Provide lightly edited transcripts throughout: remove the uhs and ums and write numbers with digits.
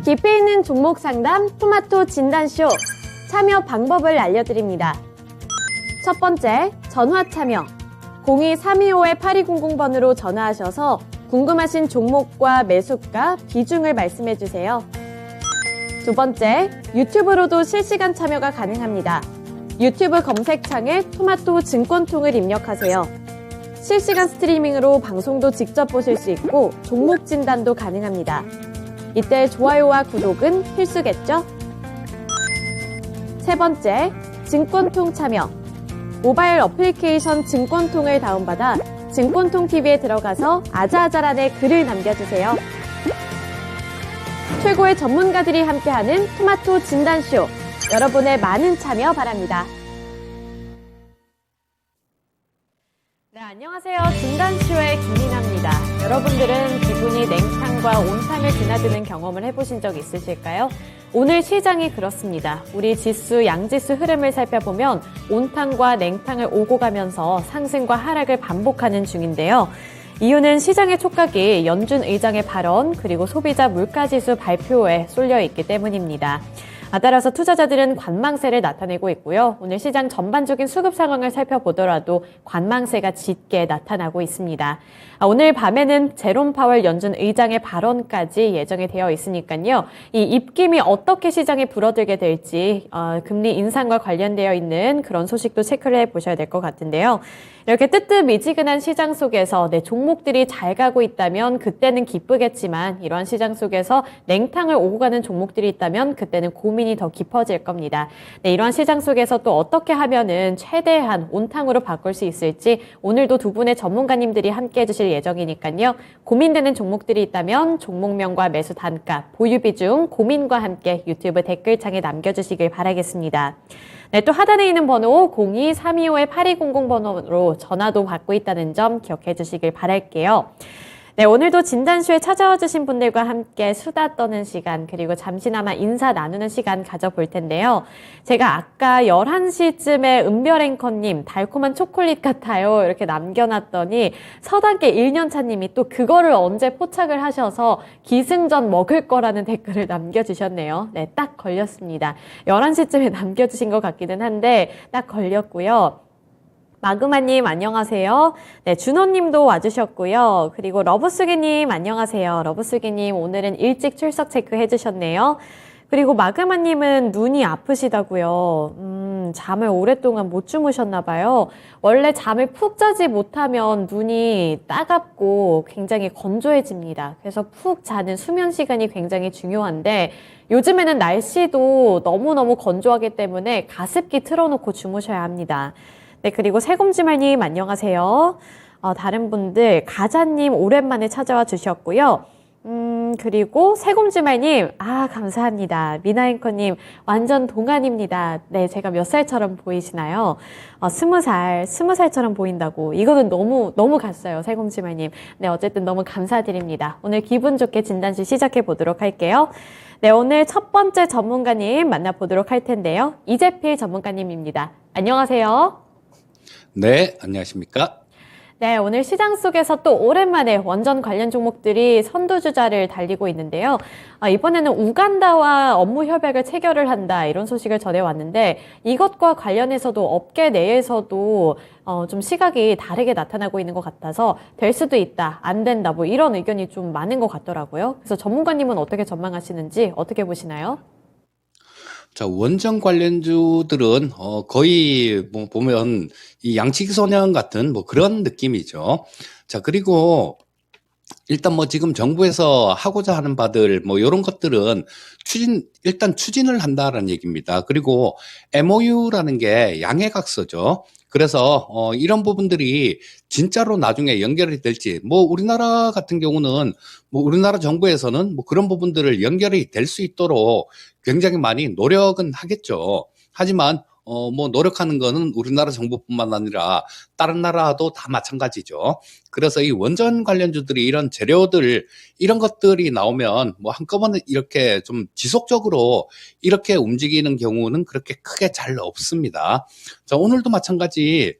깊이 있는 종목 상담 토마토 진단쇼 참여 방법을 알려드립니다. 첫 번째, 전화 참여. 02-325-8200번으로 전화하셔서 궁금하신 종목과 매수가, 비중을 말씀해주세요. 두 번째, 유튜브로도 실시간 참여가 가능합니다. 유튜브 검색창에 토마토 증권통을 입력하세요. 실시간 스트리밍으로 방송도 직접 보실 수 있고 종목 진단도 가능합니다. 이때 좋아요와 구독은 필수겠죠? 세 번째, 증권통 참여. 모바일 어플리케이션 증권통을 다운받아 증권통 TV에 들어가서 아자아자란에 글을 남겨주세요. 최고의 전문가들이 함께하는 토마토 진단쇼. 여러분의 많은 참여 바랍니다. 네, 안녕하세요. 진단쇼의 김민아입니다. 여러분들은 기분이 냉탕과 온탕을 드나드는 경험을 해보신 적 있으실까요? 오늘 시장이 그렇습니다. 우리 지수, 양지수 흐름을 살펴보면 온탕과 냉탕을 오고 가면서 상승과 하락을 반복하는 중인데요. 이유는 시장의 촉각이 연준 의장의 발언 그리고 소비자 물가지수 발표에 쏠려 있기 때문입니다. 따라서 투자자들은 관망세를 나타내고 있고요. 오늘 시장 전반적인 수급 상황을 살펴보더라도 관망세가 짙게 나타나고 있습니다. 오늘 밤에는 제롬 파월 연준 의장의 발언까지 예정이 되어 있으니까요. 이 입김이 어떻게 시장에 불어들게 될지 금리 인상과 관련되어 있는 그런 소식도 체크를 해보셔야 될 것 같은데요. 이렇게 뜨뜻미지근한 시장 속에서 내 종목들이 잘 가고 있다면 그때는 기쁘겠지만 이러한 시장 속에서 냉탕을 오고 가는 종목들이 있다면 그때는 고민이 더 깊어질 겁니다. 네, 이러한 시장 속에서 또 어떻게 하면은 최대한 온탕으로 바꿀 수 있을지 오늘도 두 분의 전문가님들이 함께 해주실 예정이니까요. 고민되는 종목들이 있다면 종목명과 매수 단가, 보유 비중, 고민과 함께 유튜브 댓글창에 남겨주시길 바라겠습니다. 네, 또 하단에 있는 번호 02-325-8200 번호로 전화도 받고 있다는 점 기억해 주시길 바랄게요. 네, 오늘도 진단쇼에 찾아와 주신 분들과 함께 수다 떠는 시간 그리고 잠시나마 인사 나누는 시간 가져볼 텐데요. 제가 아까 11시쯤에 은별 앵커님 달콤한 초콜릿 같아요 이렇게 남겨놨더니 서단계 1년차님이 또 그거를 언제 포착을 하셔서 기승전 먹을 거라는 댓글을 남겨주셨네요. 네, 딱 걸렸습니다. 11시쯤에 남겨주신 것 같기는 한데 딱 걸렸고요. 마그마님 안녕하세요. 네, 준호님도 와주셨고요. 그리고 러브스기님 안녕하세요. 러브스기님 오늘은 일찍 출석 체크 해주셨네요. 그리고 마그마님은 눈이 아프시다고요. 잠을 오랫동안 못 주무셨나 봐요. 원래 잠을 푹 자지 못하면 눈이 따갑고 굉장히 건조해집니다. 그래서 푹 자는 수면 시간이 굉장히 중요한데 요즘에는 날씨도 너무너무 건조하기 때문에 가습기 틀어놓고 주무셔야 합니다. 네, 그리고 새곰지말님 안녕하세요. 다른 분들 가자님 오랜만에 찾아와 주셨고요. 그리고 새곰지말님 감사합니다. 미나앵커님 완전 동안입니다. 네, 제가 몇 살처럼 보이시나요? 20살처럼 보인다고. 이거는 너무 갔어요, 새곰지말님. 네, 어쨌든 너무 감사드립니다. 오늘 기분 좋게 진단시 시작해 보도록 할게요. 네, 오늘 첫 번째 전문가님 만나보도록 할 텐데요. 이재필 전문가님입니다. 안녕하세요. 네, 안녕하십니까? 네, 오늘 시장 속에서 또 오랜만에 원전 관련 종목들이 선두주자를 달리고 있는데요. 이번에는 우간다와 업무 협약을 체결을 한다 이런 소식을 전해왔는데 이것과 관련해서도 업계 내에서도 좀 시각이 다르게 나타나고 있는 것 같아서 될 수도 있다, 안 된다 뭐 이런 의견이 좀 많은 것 같더라고요. 그래서 전문가님은 어떻게 전망하시는지 어떻게 보시나요? 자, 원전 관련주들은 거의 뭐 보면 이 양치기소년 같은 뭐 그런 느낌이죠. 자, 그리고 일단 뭐 지금 정부에서 하고자 하는 바들 뭐 이런 것들은 일단 추진을 한다라는 얘기입니다. 그리고 MOU라는 게 양해각서죠. 그래서 이런 부분들이 진짜로 나중에 연결이 될지, 뭐 우리나라 같은 경우는 뭐 우리나라 정부에서는 뭐 그런 부분들을 연결이 될 수 있도록 굉장히 많이 노력은 하겠죠. 하지만 뭐 노력하는 거는 우리나라 정부뿐만 아니라 다른 나라도 다 마찬가지죠. 그래서 이 원전 관련주들이 이런 재료들 이런 것들이 나오면 뭐 한꺼번에 이렇게 좀 지속적으로 이렇게 움직이는 경우는 그렇게 크게 잘 없습니다. 자, 오늘도 마찬가지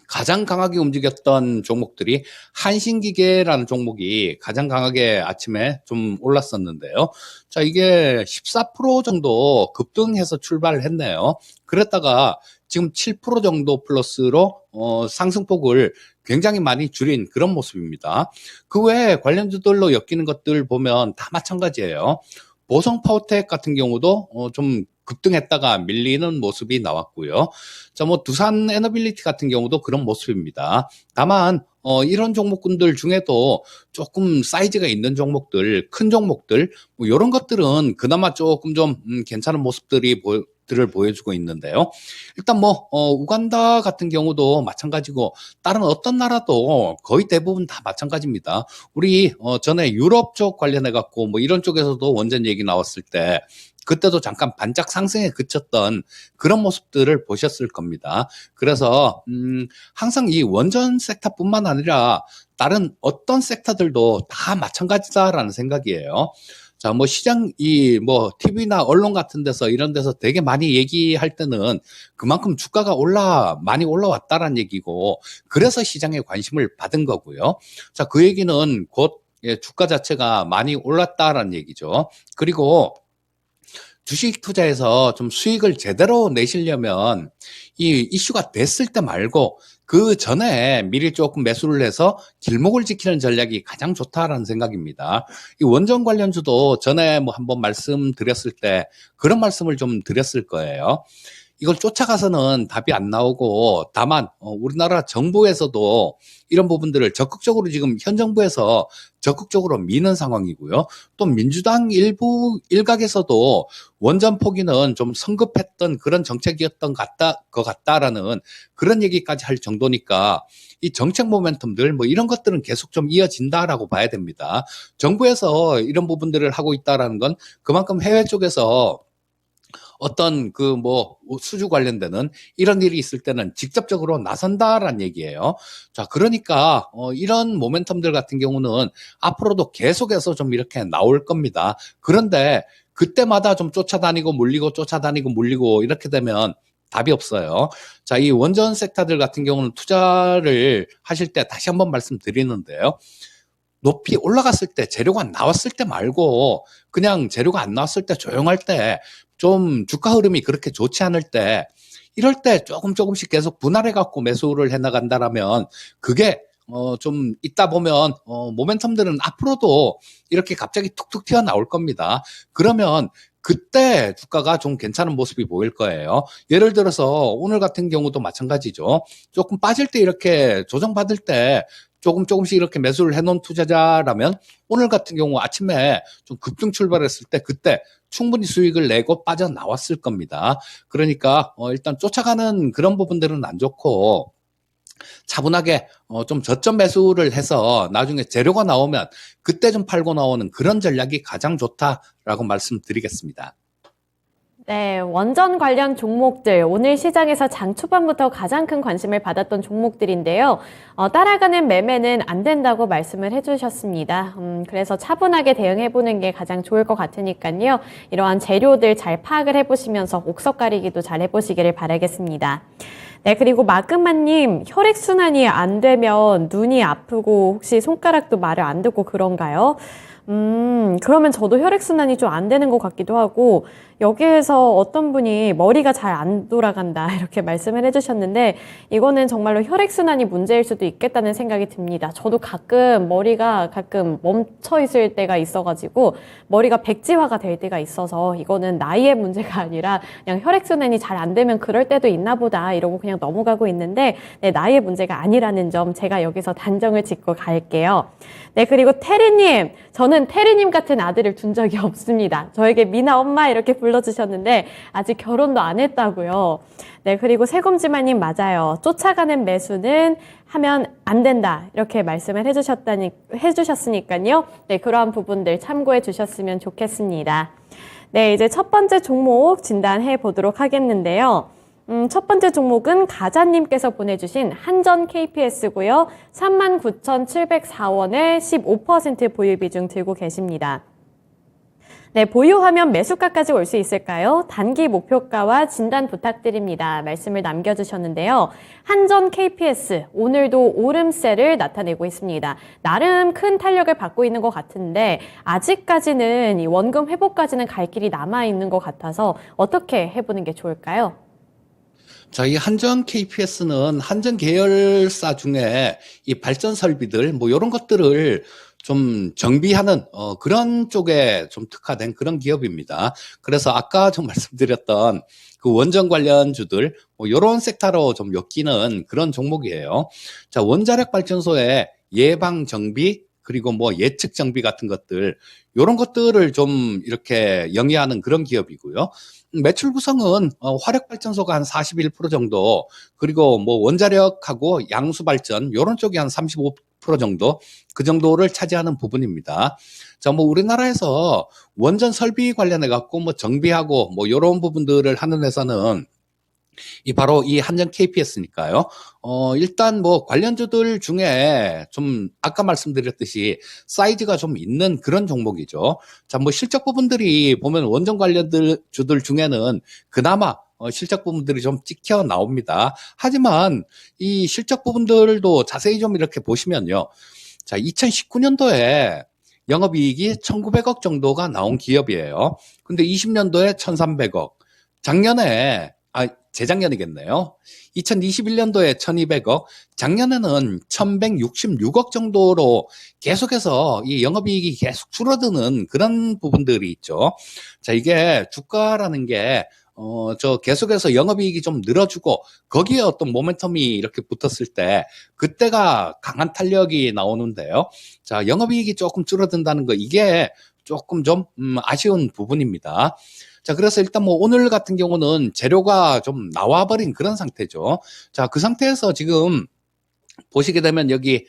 가장 강하게 움직였던 종목들이 한신기계라는 종목이 가장 강하게 아침에 좀 올랐었는데요. 자, 이게 14% 정도 급등해서 출발을 했네요. 그랬다가 지금 7% 정도 플러스로 상승폭을 굉장히 많이 줄인 그런 모습입니다. 그 외에 관련주들로 엮이는 것들 보면 다 마찬가지예요. 보성 파워텍 같은 경우도 좀 급등했다가 밀리는 모습이 나왔고요. 자, 뭐 두산 에너빌리티 같은 경우도 그런 모습입니다. 다만 이런 종목군들 중에도 조금 사이즈가 있는 종목들, 큰 종목들, 뭐 이런 것들은 그나마 조금 좀 괜찮은 모습들을 보여주고 있는데요. 일단 뭐 우간다 같은 경우도 마찬가지고 다른 어떤 나라도 거의 대부분 다 마찬가지입니다. 우리 전에 유럽 쪽 관련해 갖고 뭐 이런 쪽에서도 원전 얘기 나왔을 때 그때도 잠깐 반짝 상승에 그쳤던 그런 모습들을 보셨을 겁니다. 그래서 항상 이 원전 섹터뿐만 아니라 다른 어떤 섹터들도 다 마찬가지다라는 생각이에요. 자, 뭐 뭐 TV나 언론 같은 데서 이런 데서 되게 많이 얘기할 때는 그만큼 주가가 많이 올라왔다라는 얘기고, 그래서 시장에 관심을 받은 거고요. 자, 그 얘기는 곧 주가 자체가 많이 올랐다라는 얘기죠. 그리고 주식 투자에서 좀 수익을 제대로 내시려면 이 이슈가 됐을 때 말고 그 전에 미리 조금 매수를 해서 길목을 지키는 전략이 가장 좋다라는 생각입니다. 이 원전 관련주도 전에 뭐 한번 말씀드렸을 때 그런 말씀을 좀 드렸을 거예요. 이걸 쫓아가서는 답이 안 나오고, 다만 우리나라 정부에서도 이런 부분들을 적극적으로 지금 현 정부에서 적극적으로 미는 상황이고요. 또 민주당 일각에서도 원전 포기는 좀 성급했던 그런 정책이었던 것 같다라는 그런 얘기까지 할 정도니까 이 정책 모멘텀들 뭐 이런 것들은 계속 좀 이어진다라고 봐야 됩니다. 정부에서 이런 부분들을 하고 있다라는 건 그만큼 해외 쪽에서 어떤 수주 관련되는 이런 일이 있을 때는 직접적으로 나선다라는 얘기예요. 자, 그러니까 이런 모멘텀들 같은 경우는 앞으로도 계속해서 좀 이렇게 나올 겁니다. 그런데 그때마다 좀 쫓아다니고 물리고 이렇게 되면 답이 없어요. 자, 이 원전 섹터들 같은 경우는 투자를 하실 때 다시 한번 말씀드리는데요. 높이 올라갔을 때, 재료가 나왔을 때 말고 그냥 재료가 안 나왔을 때, 조용할 때, 좀 주가 흐름이 그렇게 좋지 않을 때, 이럴 때 조금씩 계속 분할해 갖고 매수를 해 나간다라면 그게 좀 있다 보면 모멘텀들은 앞으로도 이렇게 갑자기 툭툭 튀어나올 겁니다. 그러면 그때 주가가 좀 괜찮은 모습이 보일 거예요. 예를 들어서 오늘 같은 경우도 마찬가지죠. 조금 빠질 때, 이렇게 조정받을 때 조금씩 이렇게 매수를 해놓은 투자자라면 오늘 같은 경우 아침에 좀 급등 출발했을 때 그때 충분히 수익을 내고 빠져나왔을 겁니다. 그러니까 일단 쫓아가는 그런 부분들은 안 좋고, 차분하게 좀 저점 매수를 해서 나중에 재료가 나오면 그때 좀 팔고 나오는 그런 전략이 가장 좋다라고 말씀드리겠습니다. 네, 원전 관련 종목들, 오늘 시장에서 장 초반부터 가장 큰 관심을 받았던 종목들인데요. 따라가는 매매는 안 된다고 말씀을 해주셨습니다. 그래서 차분하게 대응해보는 게 가장 좋을 것 같으니까요. 이러한 재료들 잘 파악을 해보시면서 옥석 가리기도 잘 해보시기를 바라겠습니다. 네, 그리고 마그마님, 혈액순환이 안 되면 눈이 아프고 혹시 손가락도 말을 안 듣고 그런가요? 그러면 저도 혈액순환이 좀 안 되는 것 같기도 하고, 여기에서 어떤 분이 머리가 잘 안 돌아간다 이렇게 말씀을 해주셨는데, 이거는 정말로 혈액순환이 문제일 수도 있겠다는 생각이 듭니다. 저도 머리가 가끔 멈춰 있을 때가 있어가지고 머리가 백지화가 될 때가 있어서, 이거는 나이의 문제가 아니라 그냥 혈액순환이 잘 안 되면 그럴 때도 있나 보다 이러고 그냥 넘어가고 있는데, 네, 나이의 문제가 아니라는 점 제가 여기서 단정을 짓고 갈게요. 네, 그리고 태리님, 저는 태리님 같은 아들을 둔 적이 없습니다. 저에게 미나 엄마 이렇게 불러주셨는데 아직 결혼도 안 했다고요. 네, 그리고 세금지마님, 맞아요. 쫓아가는 매수는 하면 안 된다 이렇게 말씀을 해주셨으니까요. 네, 그러한 부분들 참고해 주셨으면 좋겠습니다. 네, 이제 첫 번째 종목 진단해 보도록 하겠는데요. 첫 번째 종목은 가자님께서 보내주신 한전 KPS고요. 39,704원에 15% 보유 비중 들고 계십니다. 네, 보유하면 매수가까지 올 수 있을까요? 단기 목표가와 진단 부탁드립니다. 말씀을 남겨주셨는데요. 한전 KPS, 오늘도 오름세를 나타내고 있습니다. 나름 큰 탄력을 받고 있는 것 같은데 아직까지는 이 원금 회복까지는 갈 길이 남아있는 것 같아서 어떻게 해보는 게 좋을까요? 자, 이 한전 KPS는 한전 계열사 중에 이 발전 설비들, 뭐, 이런 것들을 좀 정비하는, 그런 쪽에 좀 특화된 그런 기업입니다. 그래서 아까 좀 말씀드렸던 그 원전 관련주들, 뭐, 요런 섹터로 좀 엮이는 그런 종목이에요. 자, 원자력 발전소의 예방 정비, 그리고 뭐 예측 정비 같은 것들, 요런 것들을 좀 이렇게 영위하는 그런 기업이고요. 매출 구성은 화력 발전소가 한 41% 정도, 그리고 뭐 원자력하고 양수 발전 요런 쪽이 한 35% 정도, 그 정도를 차지하는 부분입니다. 자, 뭐 우리나라에서 원전 설비 관련해 갖고 뭐 정비하고 뭐 요런 부분들을 하는 회사는 바로 이 한전 KPS니까요. 일단 뭐 관련주들 중에 좀 아까 말씀드렸듯이 사이즈가 좀 있는 그런 종목이죠. 자, 뭐 실적 부분들이 보면 원전 관련주들 중에는 그나마 실적 부분들이 좀 찍혀 나옵니다. 하지만 이 실적 부분들도 자세히 좀 이렇게 보시면요. 자, 2019년도에 영업이익이 1,900억 정도가 나온 기업이에요. 근데 20년도에 1,300억. 재작년이겠네요. 2021년도에 1,200억, 작년에는 1,166억 정도로 계속해서 이 영업이익이 계속 줄어드는 그런 부분들이 있죠. 자, 이게 주가라는 게 계속해서 영업이익이 좀 늘어주고, 거기에 어떤 모멘텀이 이렇게 붙었을 때, 그때가 강한 탄력이 나오는데요. 자, 영업이익이 조금 줄어든다는 거, 이게 조금 좀, 아쉬운 부분입니다. 자, 그래서 일단 뭐 오늘 같은 경우는 재료가 좀 나와버린 그런 상태죠. 자, 그 상태에서 지금 보시게 되면 여기,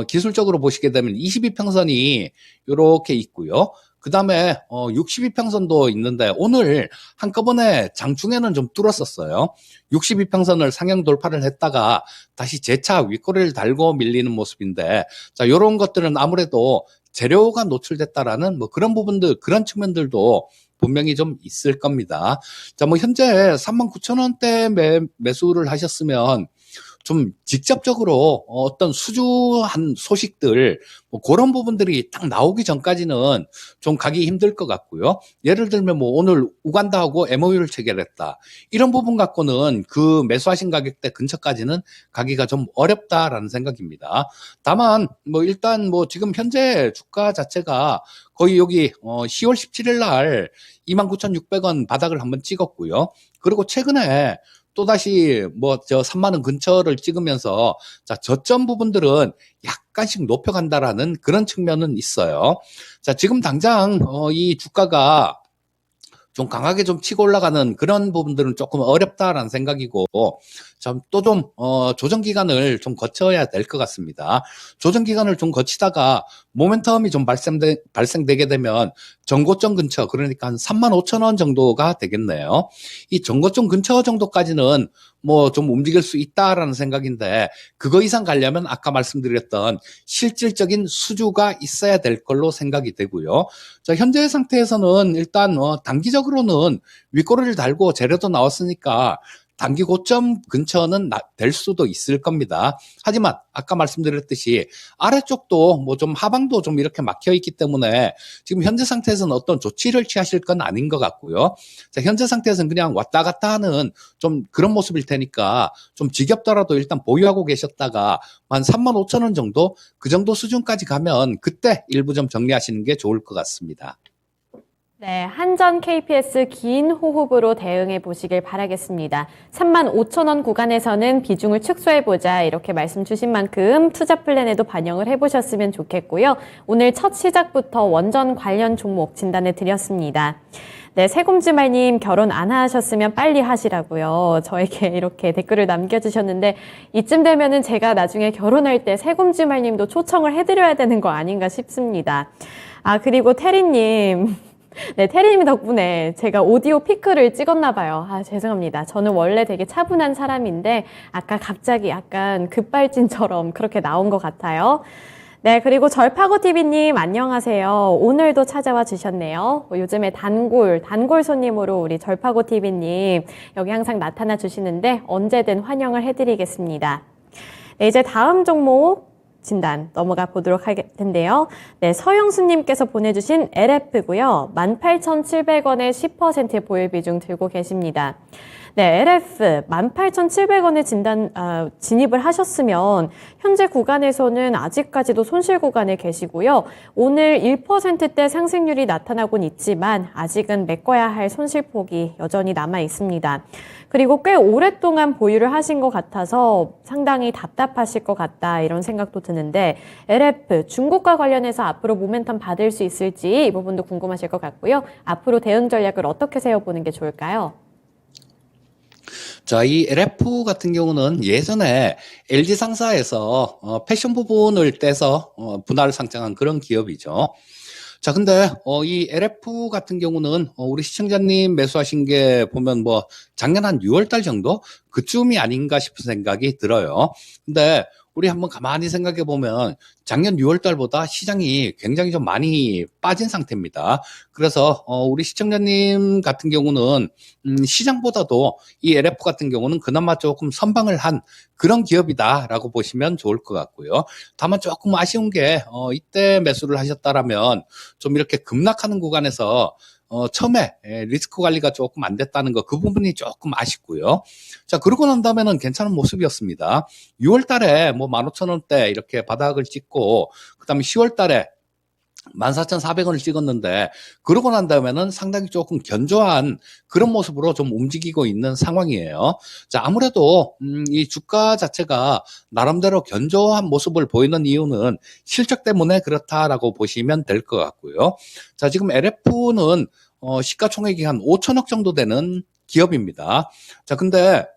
기술적으로 보시게 되면 22평선이 이렇게 있고요. 그 다음에 62평선도 있는데 오늘 한꺼번에 장중에는 좀 뚫었었어요. 62평선을 상향 돌파를 했다가 다시 재차 윗꼬리를 달고 밀리는 모습인데, 자, 이런 것들은 아무래도 재료가 노출됐다라는 뭐 그런 부분들, 그런 측면들도 분명히 좀 있을 겁니다. 자, 뭐 현재 39,000원대 매수를 하셨으면 좀 직접적으로 어떤 수주한 소식들, 뭐 그런 부분들이 딱 나오기 전까지는 좀 가기 힘들 것 같고요. 예를 들면 뭐 오늘 우간다하고 MOU를 체결했다. 이런 부분 갖고는 그 매수하신 가격대 근처까지는 가기가 좀 어렵다라는 생각입니다. 다만 뭐 일단 뭐 지금 현재 주가 자체가 거의 여기 10월 17일 날 29,600원 바닥을 한번 찍었고요. 그리고 최근에 또다시 뭐 3만 원 근처를 찍으면서 자, 저점 부분들은 약간씩 높여간다라는 그런 측면은 있어요. 자, 지금 당장 이 주가가 좀 강하게 좀 치고 올라가는 그런 부분들은 조금 어렵다라는 생각이고, 또 좀, 조정 기간을 좀 거쳐야 될 것 같습니다. 조정 기간을 좀 거치다가 모멘텀이 좀 발생되게 되면 전고점 근처, 그러니까 한 35,000원 정도가 되겠네요. 이 전고점 근처 정도까지는 뭐 좀 움직일 수 있다라는 생각인데, 그거 이상 가려면 아까 말씀드렸던 실질적인 수주가 있어야 될 걸로 생각이 되고요. 자, 현재 상태에서는 일단 단기적으로는 윗꼬리를 달고 재료도 나왔으니까 단기 고점 근처는 될 수도 있을 겁니다. 하지만 아까 말씀드렸듯이 아래쪽도 뭐 좀 하방도 좀 이렇게 막혀 있기 때문에 지금 현재 상태에서는 어떤 조치를 취하실 건 아닌 것 같고요. 자, 현재 상태에서는 그냥 왔다 갔다 하는 좀 그런 모습일 테니까 좀 지겹더라도 일단 보유하고 계셨다가 한 35,000원 정도, 그 정도 수준까지 가면 그때 일부 좀 정리하시는 게 좋을 것 같습니다. 네, 한전 KPS 긴 호흡으로 대응해 보시길 바라겠습니다. 35,000원 구간에서는 비중을 축소해보자 이렇게 말씀 주신 만큼 투자 플랜에도 반영을 해보셨으면 좋겠고요. 오늘 첫 시작부터 원전 관련 종목 진단해 드렸습니다. 네, 세곰주말님 결혼 안 하셨으면 빨리 하시라고요. 저에게 이렇게 댓글을 남겨주셨는데 이쯤 되면은 제가 나중에 결혼할 때 세곰주말님도 초청을 해드려야 되는 거 아닌가 싶습니다. 아, 그리고 태리님. 네, 테리님 덕분에 제가 오디오 피크를 찍었나 봐요. 아, 죄송합니다. 저는 원래 되게 차분한 사람인데 아까 갑자기 약간 급발진처럼 그렇게 나온 것 같아요. 네, 그리고 절파고TV님 안녕하세요. 오늘도 찾아와 주셨네요. 요즘에 단골 손님으로 우리 절파고TV님 여기 항상 나타나 주시는데 언제든 환영을 해드리겠습니다. 네, 이제 다음 종목 진단 넘어가 보도록 할 텐데요. 네, 서영수님께서 보내주신 LF고요. 18,700원에 10% 보유 비중 들고 계십니다. 네, LF 18,700원에 진입을 하셨으면 현재 구간에서는 아직까지도 손실 구간에 계시고요. 오늘 1%대 상승률이 나타나곤 있지만 아직은 메꿔야 할 손실폭이 여전히 남아 있습니다. 그리고 꽤 오랫동안 보유를 하신 것 같아서 상당히 답답하실 것 같다 이런 생각도 드는데 LF 중국과 관련해서 앞으로 모멘텀 받을 수 있을지 이 부분도 궁금하실 것 같고요. 앞으로 대응 전략을 어떻게 세워보는 게 좋을까요? 자, 이 LF 같은 경우는 예전에 LG 상사에서 패션 부분을 떼서 분할을 상장한 그런 기업이죠. 자, 근데 이 LF 같은 경우는 우리 시청자님 매수하신 게 보면 뭐 작년 한 6월 달 정도 그쯤이 아닌가 싶은 생각이 들어요. 근데 우리 한번 가만히 생각해 보면 작년 6월 달보다 시장이 굉장히 좀 많이 빠진 상태입니다. 그래서 우리 시청자님 같은 경우는 시장보다도 이 LF 같은 경우는 그나마 조금 선방을 한 그런 기업이다라고 보시면 좋을 것 같고요. 다만 조금 아쉬운 게 이때 매수를 하셨다라면 좀 이렇게 급락하는 구간에서 처음에 리스크 관리가 조금 안 됐다는 거, 그 부분이 조금 아쉽고요. 자, 그러고 난 다음에는 괜찮은 모습이었습니다. 6월 달에 뭐 15,000원대 이렇게 바닥을 찍고, 그 다음에 10월 달에 14,400원을 찍었는데, 그러고 난 다음에는 상당히 조금 견조한 그런 모습으로 좀 움직이고 있는 상황이에요. 자, 아무래도, 이 주가 자체가 나름대로 견조한 모습을 보이는 이유는 실적 때문에 그렇다라고 보시면 될 것 같고요. 자, 지금 LF는, 시가총액이 한 5천억 정도 되는 기업입니다. 자, 근데,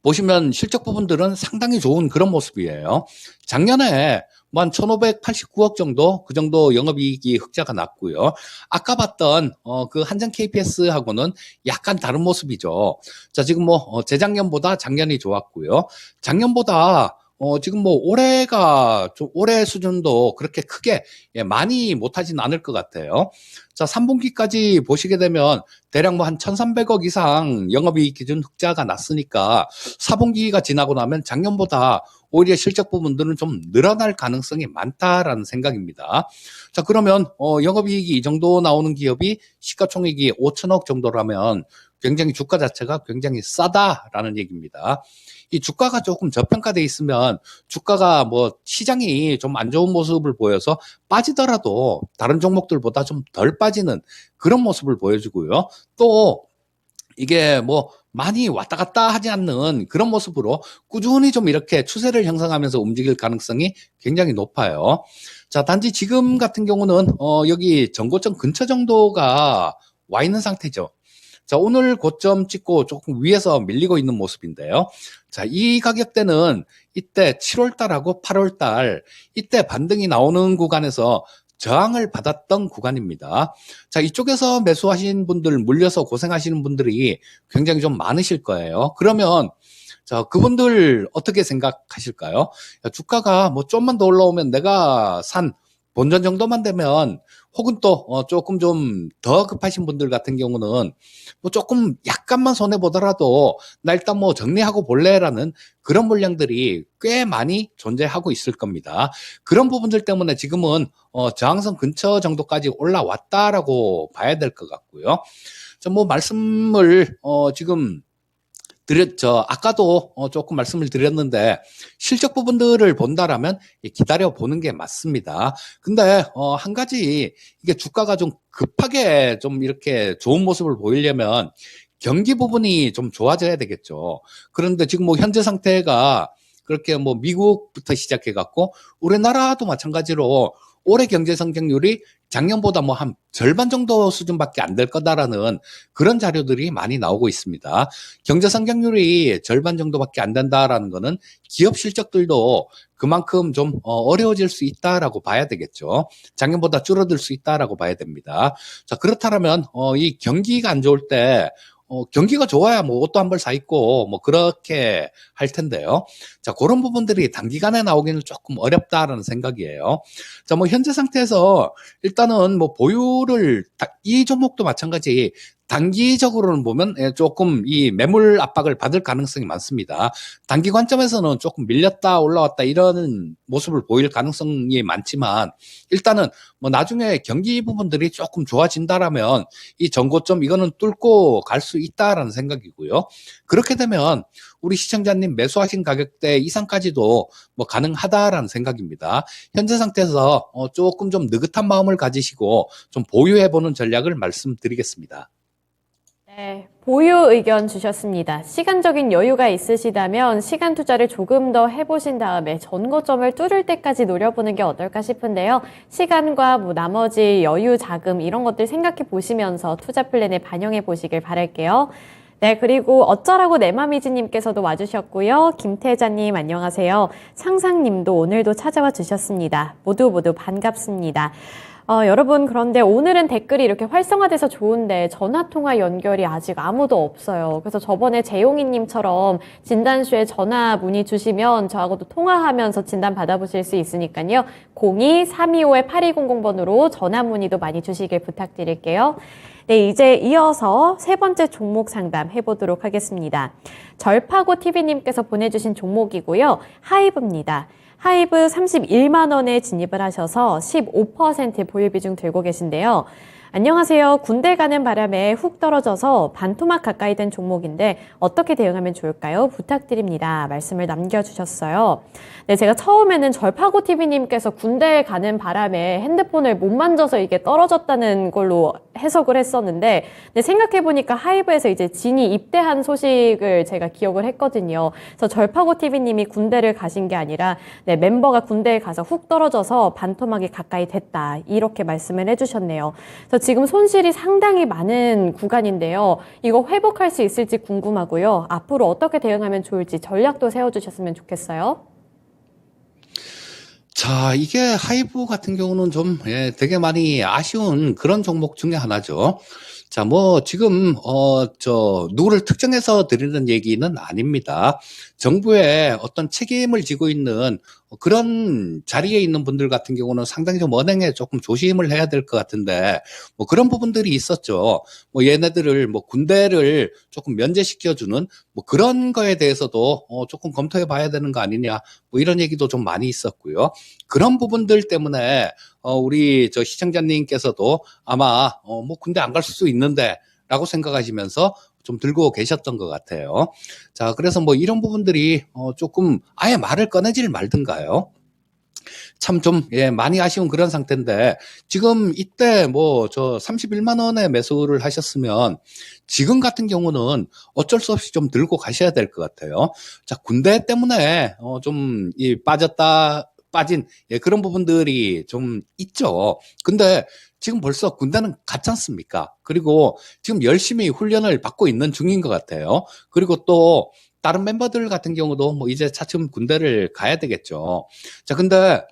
보시면 실적 부분들은 상당히 좋은 그런 모습이에요. 작년에 한 1,589억 정도, 그 정도 영업이익이 흑자가 났고요. 아까 봤던 그 한전 KPS하고는 약간 다른 모습이죠. 자, 지금 뭐 재작년보다 작년이 좋았고요. 작년보다 지금 뭐 올해 수준도 그렇게 크게 많이 못하진 않을 것 같아요. 자, 3분기까지 보시게 되면 대략 뭐 한 1,300억 이상 영업이익 기준 흑자가 났으니까 4분기가 지나고 나면 작년보다 오히려 실적 부분들은 좀 늘어날 가능성이 많다라는 생각입니다. 자, 그러면 영업이익이 이 정도 나오는 기업이 시가총액이 5천억 정도라면 굉장히 주가 자체가 굉장히 싸다라는 얘기입니다. 이 주가가 조금 저평가돼 있으면 주가가 뭐 시장이 좀 안 좋은 모습을 보여서 빠지더라도 다른 종목들보다 좀 덜 빠지는 그런 모습을 보여주고요. 또 이게 뭐 많이 왔다 갔다 하지 않는 그런 모습으로 꾸준히 좀 이렇게 추세를 형성하면서 움직일 가능성이 굉장히 높아요. 자, 단지 지금 같은 경우는 여기 전고점 근처 정도가 와 있는 상태죠. 자, 오늘 고점 찍고 조금 위에서 밀리고 있는 모습인데요. 자, 이 가격대는 이때 7월달하고 8월달 이때 반등이 나오는 구간에서 저항을 받았던 구간입니다. 자, 이쪽에서 매수하신 분들, 물려서 고생하시는 분들이 굉장히 좀 많으실 거예요. 그러면 자, 그분들 어떻게 생각하실까요? 야, 주가가 뭐 좀만 더 올라오면 내가 산 본전 정도만 되면 혹은 또 조금 좀 더 급하신 분들 같은 경우는 뭐 조금 약간만 손해 보더라도 나 일단 뭐 정리하고 볼래라는 그런 물량들이 꽤 많이 존재하고 있을 겁니다. 그런 부분들 때문에 지금은 저항선 근처 정도까지 올라왔다라고 봐야 될 것 같고요. 뭐 말씀을 지금 아까도 조금 말씀을 드렸는데, 실적 부분들을 본다라면 기다려 보는 게 맞습니다. 근데, 한 가지, 이게 주가가 좀 급하게 좀 이렇게 좋은 모습을 보이려면 경기 부분이 좀 좋아져야 되겠죠. 그런데 지금 뭐 현재 상태가 그렇게 뭐 미국부터 시작해갖고, 우리나라도 마찬가지로 올해 경제 성장률이 작년보다 뭐 한 절반 정도 수준밖에 안 될 거다라는 그런 자료들이 많이 나오고 있습니다. 경제 성장률이 절반 정도밖에 안 된다라는 거는 기업 실적들도 그만큼 좀 어려워질 수 있다라고 봐야 되겠죠. 작년보다 줄어들 수 있다라고 봐야 됩니다. 자, 그렇다면 이 경기가 안 좋을 때 경기가 좋아야 뭐 옷도 한 벌 사 입고 뭐 그렇게 할 텐데요. 자, 그런 부분들이 단기간에 나오기는 조금 어렵다라는 생각이에요. 자, 뭐 현재 상태에서 일단은 뭐 보유를 이 종목도 마찬가지 단기적으로는 보면 조금 이 매물 압박을 받을 가능성이 많습니다. 단기 관점에서는 조금 밀렸다 올라왔다 이런 모습을 보일 가능성이 많지만 일단은 뭐 나중에 경기 부분들이 조금 좋아진다라면 이 전고점 이거는 뚫고 갈 수 있다라는 생각이고요. 그렇게 되면 우리 시청자님 매수하신 가격대 이상까지도 뭐 가능하다라는 생각입니다. 현재 상태에서 조금 좀 느긋한 마음을 가지시고 좀 보유해보는 전략을 말씀드리겠습니다. 네, 보유 의견 주셨습니다. 시간적인 여유가 있으시다면 시간 투자를 조금 더 해보신 다음에 전고점을 뚫을 때까지 노려보는 게 어떨까 싶은데요. 시간과 뭐 나머지 여유, 자금 이런 것들 생각해 보시면서 투자 플랜에 반영해 보시길 바랄게요. 네, 그리고 어쩌라고 내맘이지님께서도 와주셨고요. 김태자님 안녕하세요. 상상님도 오늘도 찾아와 주셨습니다. 모두 반갑습니다. 여러분, 그런데 오늘은 댓글이 이렇게 활성화돼서 좋은데 전화통화 연결이 아직 아무도 없어요. 그래서 저번에 재용이님처럼 진단쇼에 전화 문의 주시면 저하고도 통화하면서 진단 받아보실 수 있으니까요. 02-325-8200번으로 전화 문의도 많이 주시길 부탁드릴게요. 네, 이제 이어서 세 번째 종목 상담 해보도록 하겠습니다. 절파고TV님께서 보내주신 종목이고요. 하이브입니다. 하이브 31만 원에 진입을 하셔서 15% 보유 비중 들고 계신데요. 안녕하세요. 군대 가는 바람에 훅 떨어져서 반토막 가까이 된 종목인데 어떻게 대응하면 좋을까요? 부탁드립니다. 말씀을 남겨주셨어요. 네, 제가 처음에는 절파고TV님께서 군대 가는 바람에 핸드폰을 못 만져서 이게 떨어졌다는 걸로 해석을 했었는데 네, 생각해보니까 하이브에서 이제 진이 입대한 소식을 제가 기억을 했거든요. 그래서 절파고TV님이 군대를 가신 게 아니라 네, 멤버가 군대에 가서 훅 떨어져서 반토막이 가까이 됐다. 이렇게 말씀을 해주셨네요. 그래서 지금 손실이 상당히 많은 구간인데요. 이거 회복할 수 있을지 궁금하고요. 앞으로 어떻게 대응하면 좋을지 전략도 세워주셨으면 좋겠어요. 자, 이게 하이브 같은 경우는 좀 되게 많이 아쉬운 그런 종목 중에 하나죠. 자, 뭐 지금 누구를 특정해서 드리는 얘기는 아닙니다. 정부의 어떤 책임을 지고 있는 그런 자리에 있는 분들 같은 경우는 상당히 좀 언행에 조금 조심을 해야 될 것 같은데 뭐 그런 부분들이 있었죠. 뭐 얘네들을 뭐 군대를 조금 면제시켜주는 뭐 그런 거에 대해서도 조금 검토해 봐야 되는 거 아니냐 뭐 이런 얘기도 좀 많이 있었고요. 그런 부분들 때문에 우리 저 시청자님께서도 아마 뭐 군대 안 갈 수 있는데 라고 생각하시면서 좀 들고 계셨던 것 같아요. 자, 그래서 뭐 이런 부분들이 조금 아예 말을 꺼내질 말든가요. 참 좀 많이 아쉬운 그런 상태인데 지금 이때 뭐 저 31만 원에 매수를 하셨으면 지금 같은 경우는 어쩔 수 없이 좀 들고 가셔야 될 것 같아요. 자, 군대 때문에 좀 빠진 그런 부분들이 좀 있죠. 근데 지금 벌써 군대는 갔지 않습니까? 그리고 지금 열심히 훈련을 받고 있는 중인 것 같아요. 그리고 또 다른 멤버들 같은 경우도 뭐 이제 차츰 군대를 가야 되겠죠. 자, 근데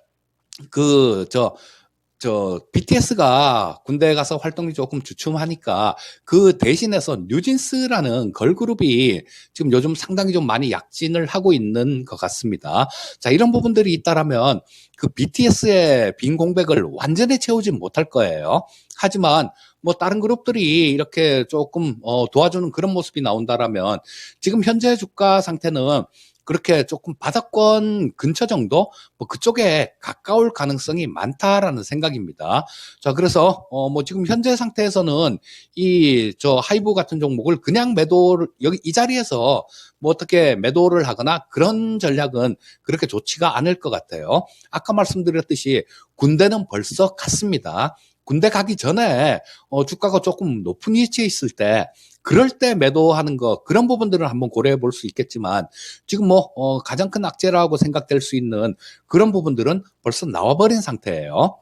BTS가 군대에 가서 활동이 조금 주춤하니까 그 대신해서 뉴진스라는 걸그룹이 지금 요즘 상당히 좀 많이 약진을 하고 있는 것 같습니다. 자, 이런 부분들이 있다라면 그 BTS의 빈 공백을 완전히 채우진 못할 거예요. 하지만 뭐 다른 그룹들이 이렇게 조금 도와주는 그런 모습이 나온다라면 지금 현재 주가 상태는 그렇게 조금 바닥권 근처 정도 뭐 그쪽에 가까울 가능성이 많다라는 생각입니다. 자, 그래서 뭐 지금 현재 상태에서는 이 하이브 같은 종목을 그냥 매도를 여기 이 자리에서 뭐 어떻게 매도를 하거나 그런 전략은 그렇게 좋지가 않을 것 같아요. 아까 말씀드렸듯이 군대는 벌써 갔습니다. 군대 가기 전에 주가가 조금 높은 위치에 있을 때 그럴 때 매도하는 거 그런 부분들은 한번 고려해 볼 수 있겠지만 지금 뭐 가장 큰 악재라고 생각될 수 있는 그런 부분들은 벌써 나와버린 상태예요.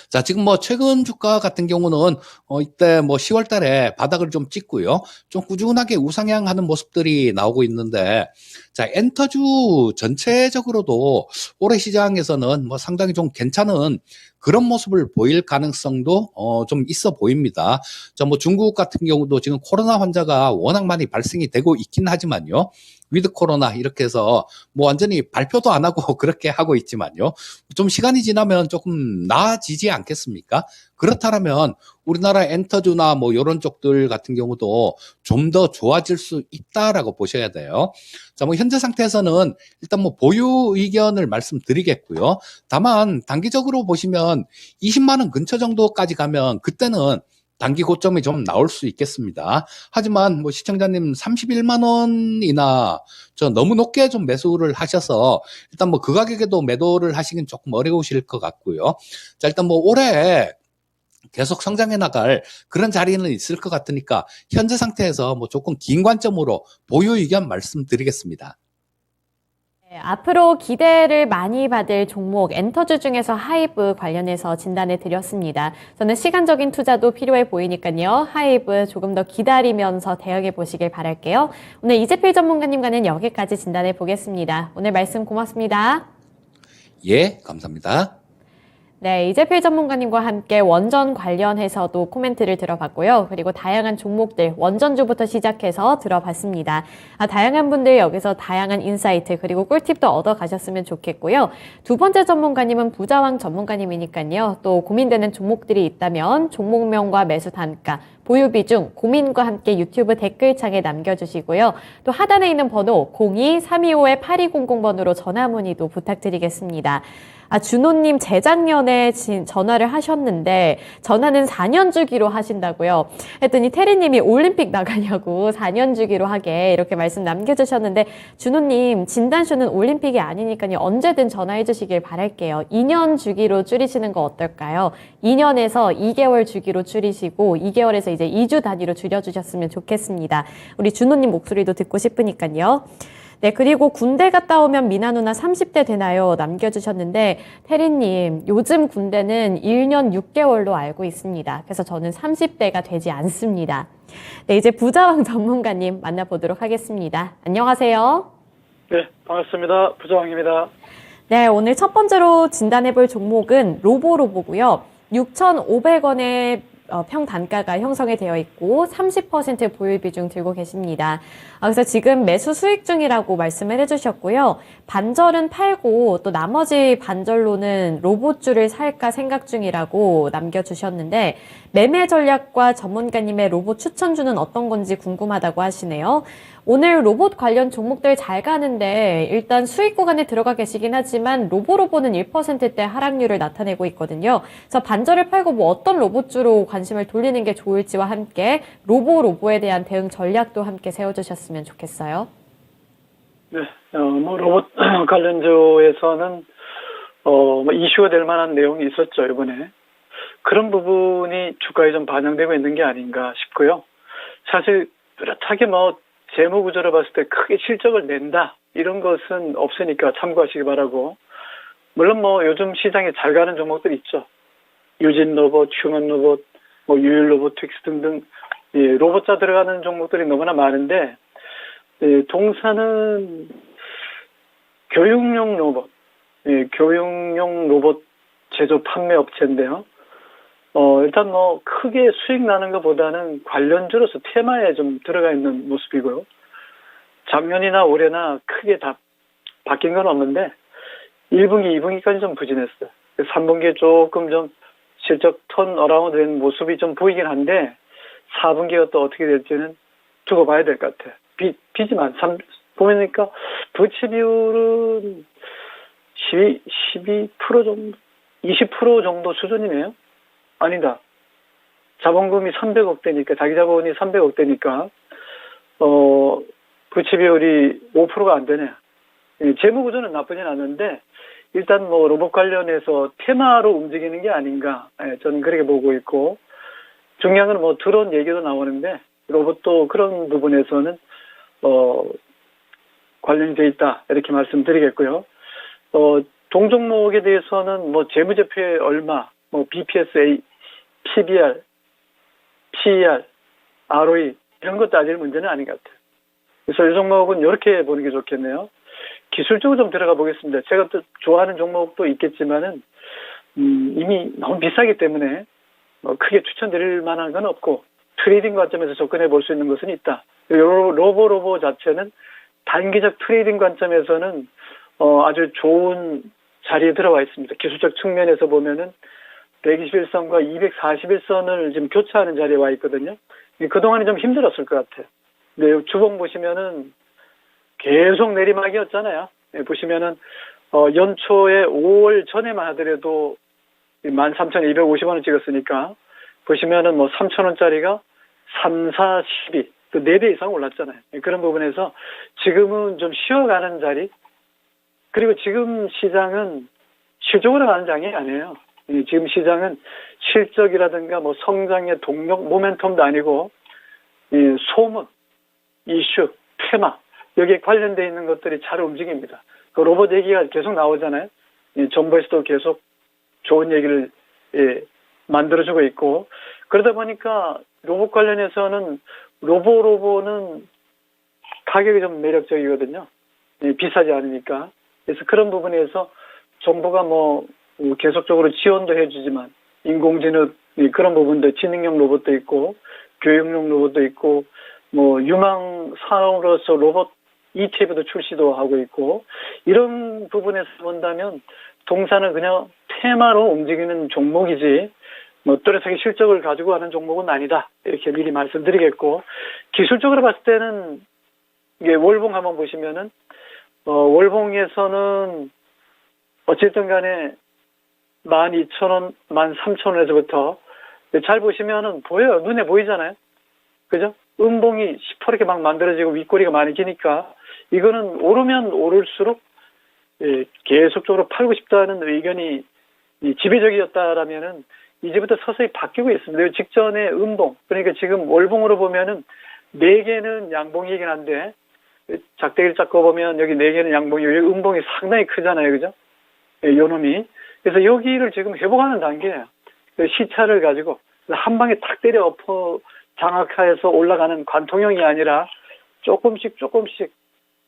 자, 지금 뭐 최근 주가 같은 경우는 이때 뭐 10월 달에 바닥을 좀 찍고요. 좀 꾸준하게 우상향하는 모습들이 나오고 있는데 자, 엔터주 전체적으로도 올해 시장에서는 뭐 상당히 좀 괜찮은 그런 모습을 보일 가능성도 좀 있어 보입니다. 뭐 중국 같은 경우도 지금 코로나 환자가 워낙 많이 발생이 되고 있긴 하지만요. 위드 코로나 이렇게 해서 뭐 완전히 발표도 안 하고 그렇게 하고 있지만요. 좀 시간이 지나면 조금 나아지지 않겠습니까? 그렇다면 우리나라 엔터주나 뭐 이런 쪽들 같은 경우도 좀 더 좋아질 수 있다라고 보셔야 돼요. 자, 뭐 현재 상태에서는 일단 뭐 보유 의견을 말씀드리겠고요. 다만 단기적으로 보시면 20만 원 근처 정도까지 가면 그때는 단기 고점이 좀 나올 수 있겠습니다. 하지만 뭐 시청자님 31만 원이나 저 너무 높게 좀 매수를 하셔서 일단 뭐 그 가격에도 매도를 하시긴 조금 어려우실 것 같고요. 자, 일단 뭐 올해 계속 성장해 나갈 그런 자리는 있을 것 같으니까 현재 상태에서 뭐 조금 긴 관점으로 보유 의견 말씀드리겠습니다. 네, 앞으로 기대를 많이 받을 종목 엔터주 중에서 하이브 관련해서 진단해 드렸습니다. 저는 시간적인 투자도 필요해 보이니까요. 하이브 조금 더 기다리면서 대응해 보시길 바랄게요. 오늘 이재필 전문가님과는 여기까지 진단해 보겠습니다. 오늘 말씀 고맙습니다. 예, 감사합니다. 네, 이재필 전문가님과 함께 원전 관련해서도 코멘트를 들어봤고요. 그리고 다양한 종목들, 원전주부터 시작해서 들어봤습니다. 다양한 분들 여기서 다양한 인사이트 그리고 꿀팁도 얻어가셨으면 좋겠고요. 두 번째 전문가님은 부자왕 전문가님이니까요. 또 고민되는 종목들이 있다면 종목명과 매수 단가, 보유 비중, 고민과 함께 유튜브 댓글창에 남겨주시고요. 또 하단에 있는 번호 02-325-8200번으로 전화 문의도 부탁드리겠습니다. 준호님 재작년에 전화를 하셨는데 전화는 4년 주기로 하신다고요. 했더니 태리님이 올림픽 나가냐고 4년 주기로 하게 이렇게 말씀 남겨주셨는데 준호님 진단쇼는 올림픽이 아니니까요. 언제든 전화해 주시길 바랄게요. 2년 주기로 줄이시는 거 어떨까요? 2년에서 2개월 주기로 줄이시고 2개월에서 이제 2주 단위로 줄여주셨으면 좋겠습니다. 우리 준호님 목소리도 듣고 싶으니까요. 네, 그리고 군대 갔다 오면 미나 누나 30대 되나요? 남겨주셨는데 태리님, 요즘 군대는 1년 6개월로 알고 있습니다. 그래서 저는 30대가 되지 않습니다. 네, 이제 부자왕 전문가님 만나보도록 하겠습니다. 안녕하세요. 네, 반갑습니다. 부자왕입니다. 네, 오늘 첫 번째로 진단해볼 종목은 로보로보고요. 6,500원의 평 단가가 형성이 되어 있고 30% 보유 비중 들고 계십니다. 그래서 지금 매수 수익 중이라고 말씀을 해주셨고요. 반절은 팔고 또 나머지 반절로는 로봇주를 살까 생각 중이라고 남겨주셨는데 매매 전략과 전문가님의 로봇 추천주는 어떤 건지 궁금하다고 하시네요. 오늘 로봇 관련 종목들 잘 가는데 일단 수익 구간에 들어가 계시긴 하지만 로보로보는 1%대 하락률을 나타내고 있거든요. 그래서 반절을 팔고 뭐 어떤 로봇주로 관심을 돌리는 게 좋을지와 함께 로보에 대한 대응 전략도 함께 세워주셨으면 좋겠어요. 네, 뭐 로봇 관련주에서는 뭐 이슈가 될 만한 내용이 있었죠, 이번에. 그런 부분이 주가에 좀 반영되고 있는 게 아닌가 싶고요. 사실 뚜렷하게 뭐 재무 구조를 봤을 때 크게 실적을 낸다 이런 것은 없으니까 참고하시기 바라고. 물론 뭐 요즘 시장에 잘 가는 종목들이 있죠. 유진 로봇, 휴먼 로봇, 뭐 유일 로보틱스 등등 로봇자 들어가는 종목들이 너무나 많은데 동사는 교육용 로봇, 교육용 로봇 제조 판매 업체인데요. 일단 뭐 크게 수익 나는 것보다는 관련주로서 테마에 좀 들어가 있는 모습이고요. 작년이나 올해나 크게 다 바뀐 건 없는데 1분기, 2분기까지 좀 부진했어요. 3분기에 조금 좀 실적 턴 어라운드 된 모습이 좀 보이긴 한데 4분기가 또 어떻게 될지는 두고 봐야 될 것 같아요. 비지만 보니까 부채 비율은 12% 정도, 20% 정도 수준이네요. 아니다. 자본금이 300억 대니까, 자기 자본이 300억 대니까, 부채 비율이 5%가 안 되네. 재무 구조는 나쁘진 않은데, 일단 뭐 로봇 관련해서 테마로 움직이는 게 아닌가, 저는 그렇게 보고 있고, 중요한 건 뭐 드론 얘기도 나오는데, 로봇도 그런 부분에서는, 관련이 돼 있다. 이렇게 말씀드리겠고요. 동종목에 대해서는 뭐 재무제표에 얼마, 뭐 BPSA, PBR, PER, ROE 이런 것 따질 문제는 아닌 것 같아요. 그래서 이 종목은 이렇게 보는 게 좋겠네요. 기술적으로 좀 들어가 보겠습니다. 제가 또 좋아하는 종목도 있겠지만은 이미 너무 비싸기 때문에 크게 추천드릴 만한 건 없고 트레이딩 관점에서 접근해 볼 수 있는 것은 있다. 로보 자체는 단기적 트레이딩 관점에서는 아주 좋은 자리에 들어와 있습니다. 기술적 측면에서 보면은 121선과 241선을 지금 교차하는 자리에 와 있거든요. 그동안이 좀 힘들었을 것 같아요. 근데 주봉 보시면은 계속 내리막이었잖아요. 보시면은 연초에 5월 전에만 하더라도 13,250원을 찍었으니까 보시면은 뭐 3,000원짜리가 3, 4, 12, 또 4배 이상 올랐잖아요. 그런 부분에서 지금은 좀 쉬어가는 자리. 그리고 지금 시장은 실적으로 가는 장이 아니에요. 지금 시장은 실적이라든가 뭐 성장의 동력, 모멘텀도 아니고 소문, 이슈, 테마 여기에 관련되어 있는 것들이 잘 움직입니다. 그 로봇 얘기가 계속 나오잖아요. 정부에서도 계속 좋은 얘기를 만들어주고 있고 그러다 보니까 로봇 관련해서는 로보는 가격이 좀 매력적이거든요. 비싸지 않으니까. 그래서 그런 부분에서 정부가 뭐 계속적으로 지원도 해주지만 인공지능 그런 부분도 지능형 로봇도 있고 교육용 로봇도 있고 뭐 유망 산업으로서 로봇 ETF도 출시도 하고 있고 이런 부분에서 본다면 동사는 그냥 테마로 움직이는 종목이지 뭐 뚜렷하게 실적을 가지고 하는 종목은 아니다 이렇게 미리 말씀드리겠고 기술적으로 봤을 때는 이게 월봉 한번 보시면은 월봉에서는 어쨌든 간에 12,000원, 13,000원에서부터 잘 보시면은 보여요. 눈에 보이잖아요. 그죠? 음봉이 시퍼렇게 막 만들어지고 윗꼬리가 많이 기니까 이거는 오르면 오를수록 계속적으로 팔고 싶다는 의견이 지배적이었다라면은 이제부터 서서히 바뀌고 있습니다. 직전에 음봉, 그러니까 지금 월봉으로 보면은 4개는 양봉이긴 한데 작대기를 잡고 보면 여기 4개는 양봉이, 여기 음봉이 상당히 크잖아요. 그죠? 요놈이. 그래서 여기를 지금 회복하는 단계예요. 시차를 가지고 한 방에 탁 때려 엎어 장악해서 올라가는 관통형이 아니라 조금씩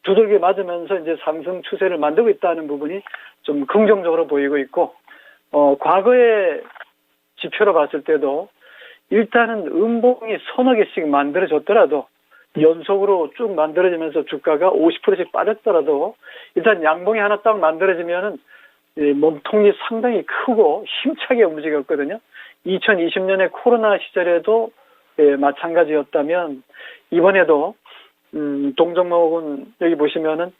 두들겨 맞으면서 이제 상승 추세를 만들고 있다는 부분이 좀 긍정적으로 보이고 있고, 과거의 지표로 봤을 때도 일단은 음봉이 서너 개씩 만들어졌더라도 연속으로 쭉 만들어지면서 주가가 50%씩 빠졌더라도 일단 양봉이 하나 딱 만들어지면은 몸통이 상당히 크고 힘차게 움직였거든요. 2020년에 코로나 시절에도 마찬가지였다면 이번에도 동종목은 여기 보시면은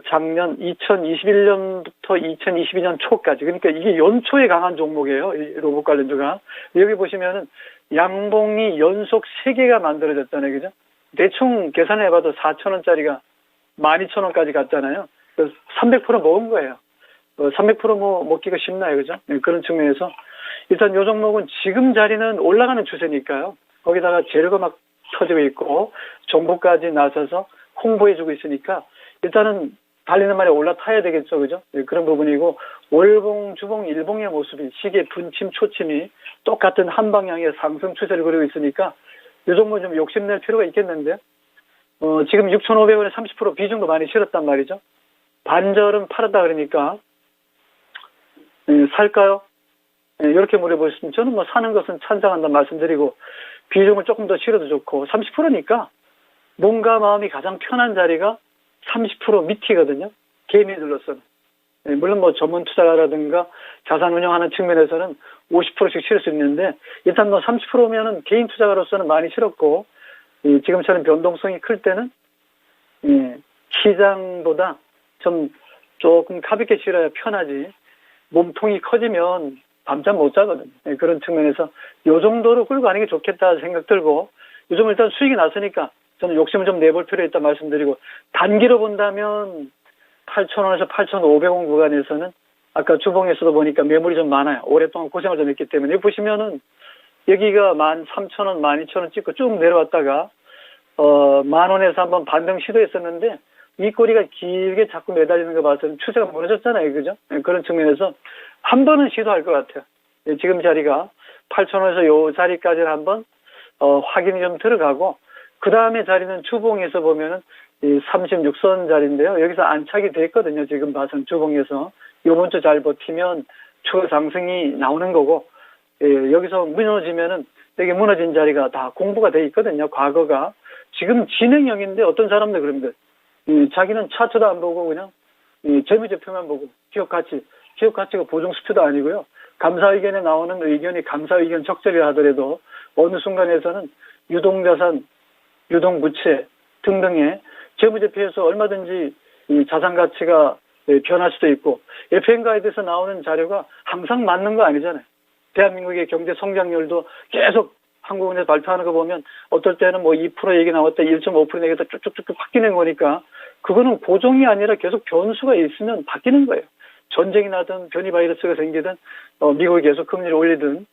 작년 2021년부터 2022년 초까지, 그러니까 이게 연초에 강한 종목이에요. 이 로봇 관련주가. 여기 보시면은 양봉이 연속 3개가 만들어졌잖아요. 그죠? 대충 계산해봐도 4,000원짜리가 12,000원까지 갔잖아요. 그래서 300% 먹은 거예요. 300% 뭐 먹기가 쉽나요? 그죠? 네, 그런 측면에서 일단 이 종목은 지금 자리는 올라가는 추세니까요. 거기다가 재료가 막 터지고 있고 정부까지 나서서 홍보해주고 있으니까 일단은 달리는 말에 올라타야 되겠죠. 그죠? 네, 그런 부분이고 월봉, 주봉, 일봉의 모습이 시계 분침, 초침이 똑같은 한 방향의 상승 추세를 그리고 있으니까 이 종목 좀 욕심낼 필요가 있겠는데 지금 6,500원에 30% 비중도 많이 실었단 말이죠. 반절은 팔았다 그러니까 살까요? 이렇게 물어보시면 저는 뭐 사는 것은 찬성한다 말씀드리고 비중을 조금 더 실어도 좋고 30%니까 몸과 마음이 가장 편한 자리가 30% 밑이거든요. 개미들로서는. 물론 뭐 전문 투자라든가 자산 운영하는 측면에서는 50%씩 실을 수 있는데 일단 뭐 30%면은 개인 투자가로서는 많이 실었고 지금처럼 변동성이 클 때는 시장보다 조금 가볍게 실어야 편하지 몸통이 커지면 밤잠 못 자거든요. 그런 측면에서 요 정도로 끌고 가는 게 좋겠다 생각 들고 요즘 일단 수익이 났으니까 저는 욕심을 좀 내볼 필요가 있다 말씀드리고 단기로 본다면 8,000원에서 8,500원 구간에서는 아까 주봉에서도 보니까 매물이 좀 많아요. 오랫동안 고생을 좀 했기 때문에 여기 보시면은 여기가 13,000원, 12,000원 찍고 쭉 내려왔다가 10,000원에서 한번 반등 시도했었는데 이 꼬리가 길게 자꾸 매달리는 거 봐서는 추세가 무너졌잖아요. 그죠? 그런 측면에서 한 번은 시도할 것 같아요. 지금 자리가 8,000원에서 요 자리까지는 한번 확인이 좀 들어가고 그 다음에 자리는 주봉에서 보면은 이 36선 자리인데요. 여기서 안착이 됐거든요. 지금 봐서는 주봉에서 이번 주 잘 버티면 추가 상승이 나오는 거고, 예, 여기서 무너지면은 여기 무너진 자리가 다 공부가 돼 있거든요. 과거가. 지금 진행형인데 어떤 사람들 그럽니다. 자기는 차트도 안 보고 그냥 재무제표만 보고 기업 가치가 보증수표도 아니고요. 감사 의견에 나오는 의견이 감사 의견 적절히 하더라도 어느 순간에서는 유동자산, 유동부채 등등의 재무제표에서 얼마든지 이 자산 가치가 변할 수도 있고, FM 가이드에서 나오는 자료가 항상 맞는 거 아니잖아요. 대한민국의 경제 성장률도 계속 한국은행에서 발표하는 거 보면 어떨 때는 뭐 2% 얘기 나왔다, 1.5% 얘기다 쭉쭉쭉 바뀌는 거니까 그거는 고정이 아니라 계속 변수가 있으면 바뀌는 거예요. 전쟁이 나든 변이 바이러스가 생기든 미국이 계속 금리를 올리든,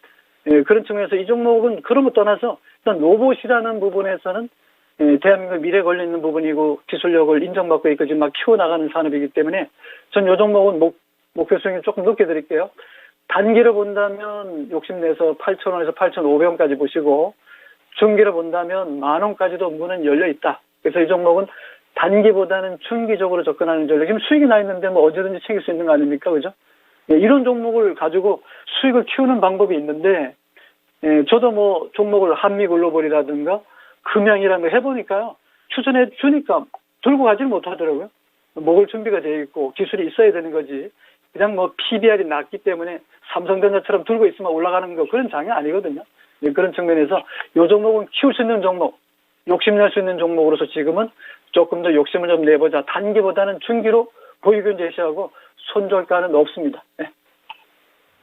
예, 그런 측면에서 이 종목은 그런 거 떠나서 일단 로봇이라는 부분에서는 대한민국 미래 걸려있는 부분이고 기술력을 인정받고 있고 지금 막 키워나가는 산업이기 때문에 전 이 종목은 목표 수익률 조금 높게 드릴게요. 단기로 본다면 욕심내서 8,000원에서 8,500원까지 보시고, 중기로 본다면 10,000원까지도 문은 열려있다. 그래서 이 종목은 단기보다는 중기적으로 접근하는 전략. 지금 수익이 나 있는데 뭐 언제든지 챙길 수 있는 거 아닙니까? 그죠? 예, 이런 종목을 가지고 수익을 키우는 방법이 있는데, 예, 저도 뭐 종목을 한미글로벌이라든가 금양이라는 거 해보니까요. 추천해 주니까 들고 가지를 못하더라고요. 먹을 준비가 되어 있고 기술이 있어야 되는 거지. 그냥 뭐 PBR이 낮기 때문에 삼성전자처럼 들고 있으면 올라가는 거 그런 장이 아니거든요. 네, 그런 측면에서 이 종목은 키울 수 있는 종목, 욕심낼 수 있는 종목으로서 지금은 조금 더 욕심을 좀 내보자. 단기보다는 중기로 보유권 제시하고 손절가는 없습니다. 네.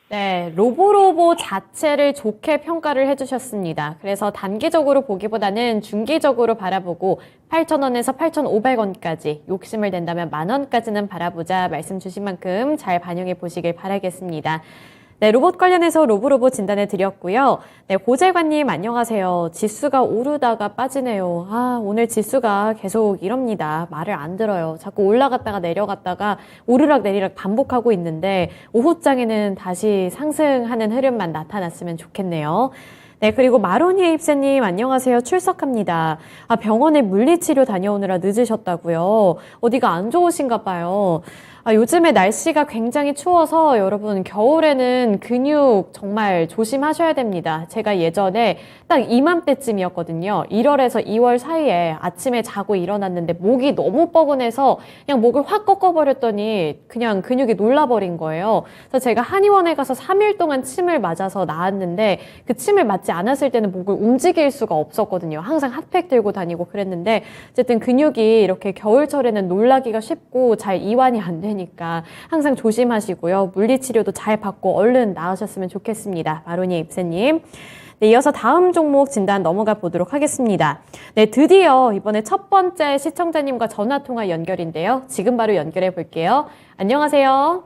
네, 로보로보 자체를 좋게 평가를 해주셨습니다. 그래서 단기적으로 보기보다는 중기적으로 바라보고 8,000원에서 8,500원까지 욕심을 낸다면 10,000원까지는 바라보자 말씀 주신 만큼 잘 반영해 보시길 바라겠습니다. 네, 로봇 관련해서 로보로보 진단해 드렸고요. 네, 고재관님 안녕하세요. 지수가 오르다가 빠지네요. 오늘 지수가 계속 이럽니다. 말을 안 들어요. 자꾸 올라갔다가 내려갔다가 오르락 내리락 반복하고 있는데 오후장에는 다시 상승하는 흐름만 나타났으면 좋겠네요. 네, 그리고 마로니에 입세님 안녕하세요. 출석합니다. 병원에 물리치료 다녀오느라 늦으셨다고요. 어디가 안 좋으신가 봐요. 요즘에 날씨가 굉장히 추워서 여러분 겨울에는 근육 정말 조심하셔야 됩니다. 제가 예전에 딱 이맘때쯤이었거든요. 1월에서 2월 사이에 아침에 자고 일어났는데 목이 너무 뻐근해서 그냥 목을 확 꺾어버렸더니 그냥 근육이 놀라버린 거예요. 그래서 제가 한의원에 가서 3일 동안 침을 맞아서 나았는데 그 침을 맞지 않았을 때는 목을 움직일 수가 없었거든요. 항상 핫팩 들고 다니고 그랬는데 어쨌든 근육이 이렇게 겨울철에는 놀라기가 쉽고 잘 이완이 안 되니까 항상 조심하시고요. 물리치료도 잘 받고 얼른 나으셨으면 좋겠습니다. 마로니 입세님. 네, 이어서 다음 종목 진단 넘어가 보도록 하겠습니다. 네, 드디어 이번에 첫 번째 시청자님과 전화통화 연결인데요. 지금 바로 연결해 볼게요. 안녕하세요.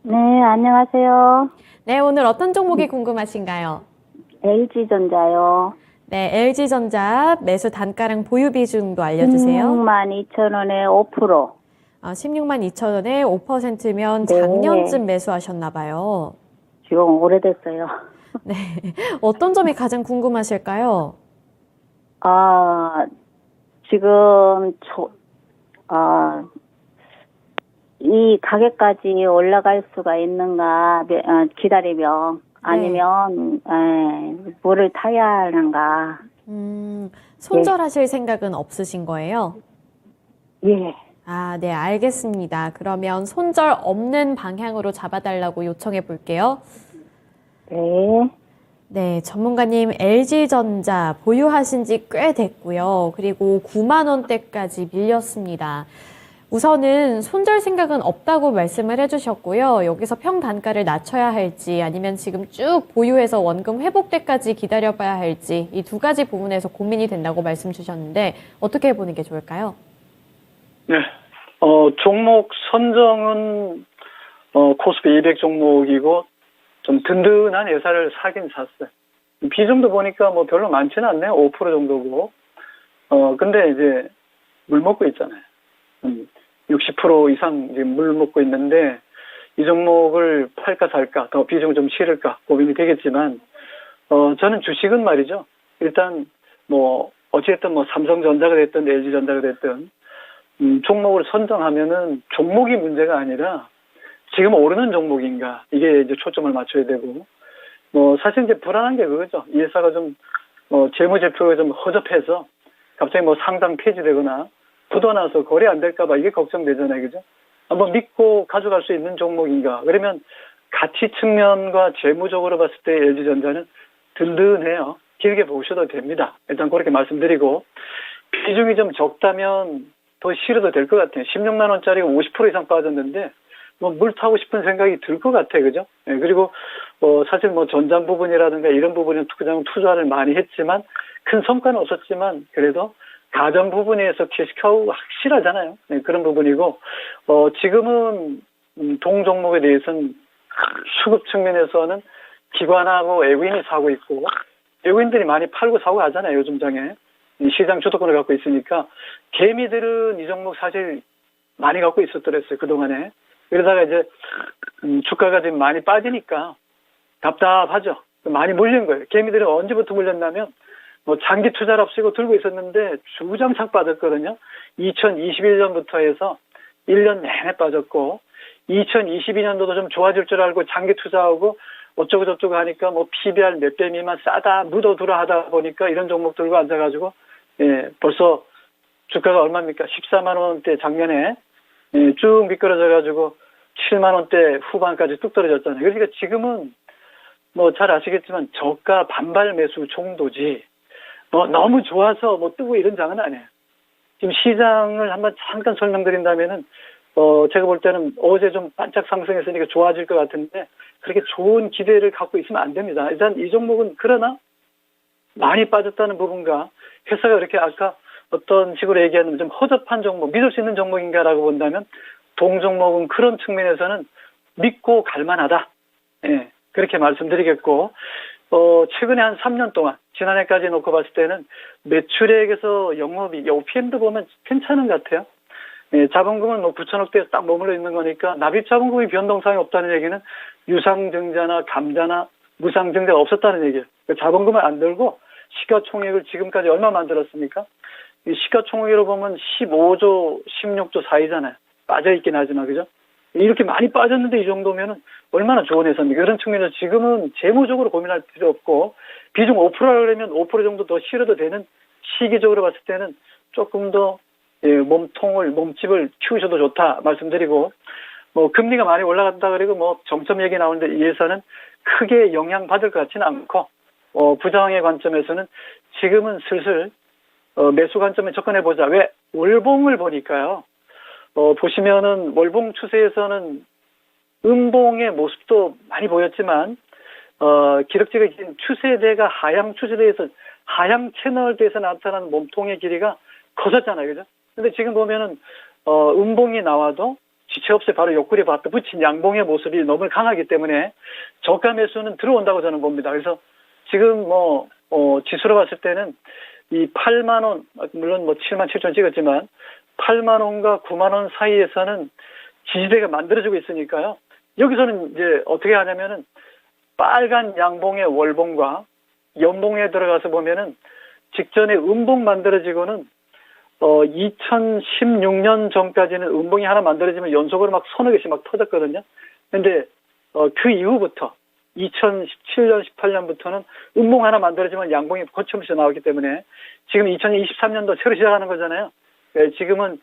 네, 안녕하세요. 네, 오늘 어떤 종목이 궁금하신가요? LG전자요. 네, LG전자 매수 단가랑 보유 비중도 알려주세요. 162,000원에 5%. 162,000원에 5%면 네. 작년쯤 매수하셨나 봐요. 지금 오래됐어요. 네, 어떤 점이 가장 궁금하실까요? 지금 이 가격까지 올라갈 수가 있는가 기다리면 아니면 뭐를 타야 하는가. 손절하실 생각은 없으신 거예요? 예. 네, 알겠습니다. 그러면 손절 없는 방향으로 잡아달라고 요청해 볼게요. 네. 네, 전문가님 LG전자 보유하신 지 꽤 됐고요. 그리고 9만 원대까지 밀렸습니다. 우선은 손절 생각은 없다고 말씀을 해주셨고요. 여기서 평단가를 낮춰야 할지 아니면 지금 쭉 보유해서 원금 회복 때까지 기다려봐야 할지 이 두 가지 부분에서 고민이 된다고 말씀 주셨는데 어떻게 보는 게 좋을까요? 네. 종목 선정은 코스피 200 종목이고 좀 든든한 회사를 사긴 샀어요. 비중도 보니까 뭐 별로 많지는 않네요. 5% 정도고. 근데 이제 물 먹고 있잖아요. 60% 이상 지금 물 먹고 있는데 이 종목을 팔까 살까 더 비중을 좀 실을까 고민이 되겠지만 저는 주식은 말이죠. 일단 뭐 어찌됐든 뭐 삼성전자가 됐든 LG전자가 됐든 종목을 선정하면은 종목이 문제가 아니라 지금 오르는 종목인가 이게 이제 초점을 맞춰야 되고 뭐 사실 이제 불안한 게 그거죠. 이 회사가 좀 재무제표가 좀 허접해서 갑자기 뭐 상장 폐지되거나 굳어나서 거래 안 될까봐 이게 걱정되잖아요, 그죠? 한번 믿고 가져갈 수 있는 종목인가? 그러면 가치 측면과 재무적으로 봤을 때 LG전자는 든든해요. 길게 보셔도 됩니다. 일단 그렇게 말씀드리고 비중이 좀 적다면 더 실어도 될 것 같아요. 16만 원짜리가 50% 이상 빠졌는데 뭐 물 타고 싶은 생각이 들 것 같아요, 그죠? 네, 그리고 사실 뭐 전장 부분이라든가 이런 부분에 그냥 투자를 많이 했지만 큰 성과는 없었지만 그래도 가전 부분에서 캐시카우 확실하잖아요. 네, 그런 부분이고 지금은 동 종목에 대해서는 수급 측면에서는 기관하고 외국인이 사고 있고 외국인들이 많이 팔고 사고 하잖아요. 요즘 장에 시장 주도권을 갖고 있으니까 개미들은 이 종목 사실 많이 갖고 있었더랬어요. 그동안에. 그러다가 이제 주가가 지금 많이 빠지니까 답답하죠. 많이 물린 거예요. 개미들은 언제부터 물렸냐면 뭐 장기 투자랍시고 들고 있었는데 주장창 빠졌거든요. 2021년부터 해서 1년 내내 빠졌고 2022년도도 좀 좋아질 줄 알고 장기 투자하고 어쩌고 저쩌고 하니까 뭐 PBR 몇 배 미만 싸다 묻어두라 하다 보니까 이런 종목 들고 앉아가지고 벌써 주가가 얼마입니까? 14만 원대 작년에 쭉 미끄러져가지고 7만 원대 후반까지 뚝 떨어졌잖아요. 그러니까 지금은 뭐 잘 아시겠지만 저가 반발 매수 정도지 너무 좋아서 뭐 뜨고 이런 장은 아니에요. 지금 시장을 한번 잠깐 설명드린다면은 제가 볼 때는 어제 좀 반짝 상승했으니까 좋아질 것 같은데 그렇게 좋은 기대를 갖고 있으면 안 됩니다. 일단 이 종목은 그러나 많이 빠졌다는 부분과 회사가 그렇게 아까 어떤 식으로 얘기하는 좀 허접한 종목, 믿을 수 있는 종목인가라고 본다면 동 종목은 그런 측면에서는 믿고 갈만하다. 예, 그렇게 말씀드리겠고 최근에 한 3년 동안 지난해까지 놓고 봤을 때는 매출액에서 영업이 OPM도 보면 괜찮은 것 같아요. 예, 자본금은 뭐 9천억대에서 딱 머물러 있는 거니까 납입 자본금이 변동성이 없다는 얘기는 유상증자나 감자나 무상증자가 없었다는 얘기예요. 자본금을 안 들고 시가총액을 지금까지 얼마 만들었습니까? 이 시가총액으로 보면 15조, 16조 사이잖아요. 빠져있긴 하지만, 그죠? 이렇게 많이 빠졌는데 이 정도면은 얼마나 좋은 회사입니까? 그런 측면에서 지금은 재무적으로 고민할 필요 없고, 비중 5%라면 5% 정도 더 실어도 되는 시기적으로 봤을 때는 조금 더 몸집을 키우셔도 좋다 말씀드리고, 뭐 금리가 많이 올라간다 그리고 뭐 정점 얘기 나오는데 이 회사는 크게 영향받을 것 같지는 않고 부장의 관점에서는 지금은 슬슬 매수 관점에 접근해 보자. 왜? 월봉을 보니까요. 보시면은 월봉 추세에서는 음봉의 모습도 많이 보였지만 기록적인 추세대가 하향 추세대에서 하향 채널대에서 나타나는 몸통의 길이가 커졌잖아요, 그죠? 근데 지금 보면은 음봉이 나와도 지체 없이 바로 옆구리 바로 붙인 양봉의 모습이 너무 강하기 때문에 저가 매수는 들어온다고 저는 봅니다. 그래서 지금 지수로 봤을 때는 이 8만 원, 물론 뭐 7만 7천 찍었지만 8만 원과 9만 원 사이에서는 지지대가 만들어지고 있으니까요. 여기서는 이제 어떻게 하냐면은 빨간 양봉의 월봉과 연봉에 들어가서 보면은 직전에 음봉 만들어지고는 2016년 전까지는 음봉이 하나 만들어지면 연속으로 막 서너 개씩 막 터졌거든요. 근데 그 이후부터 2017년, 18년부터는 음봉 하나 만들어지면 양봉이 거쳐면서 나오기 때문에 지금 2023년도 새로 시작하는 거잖아요. 지금은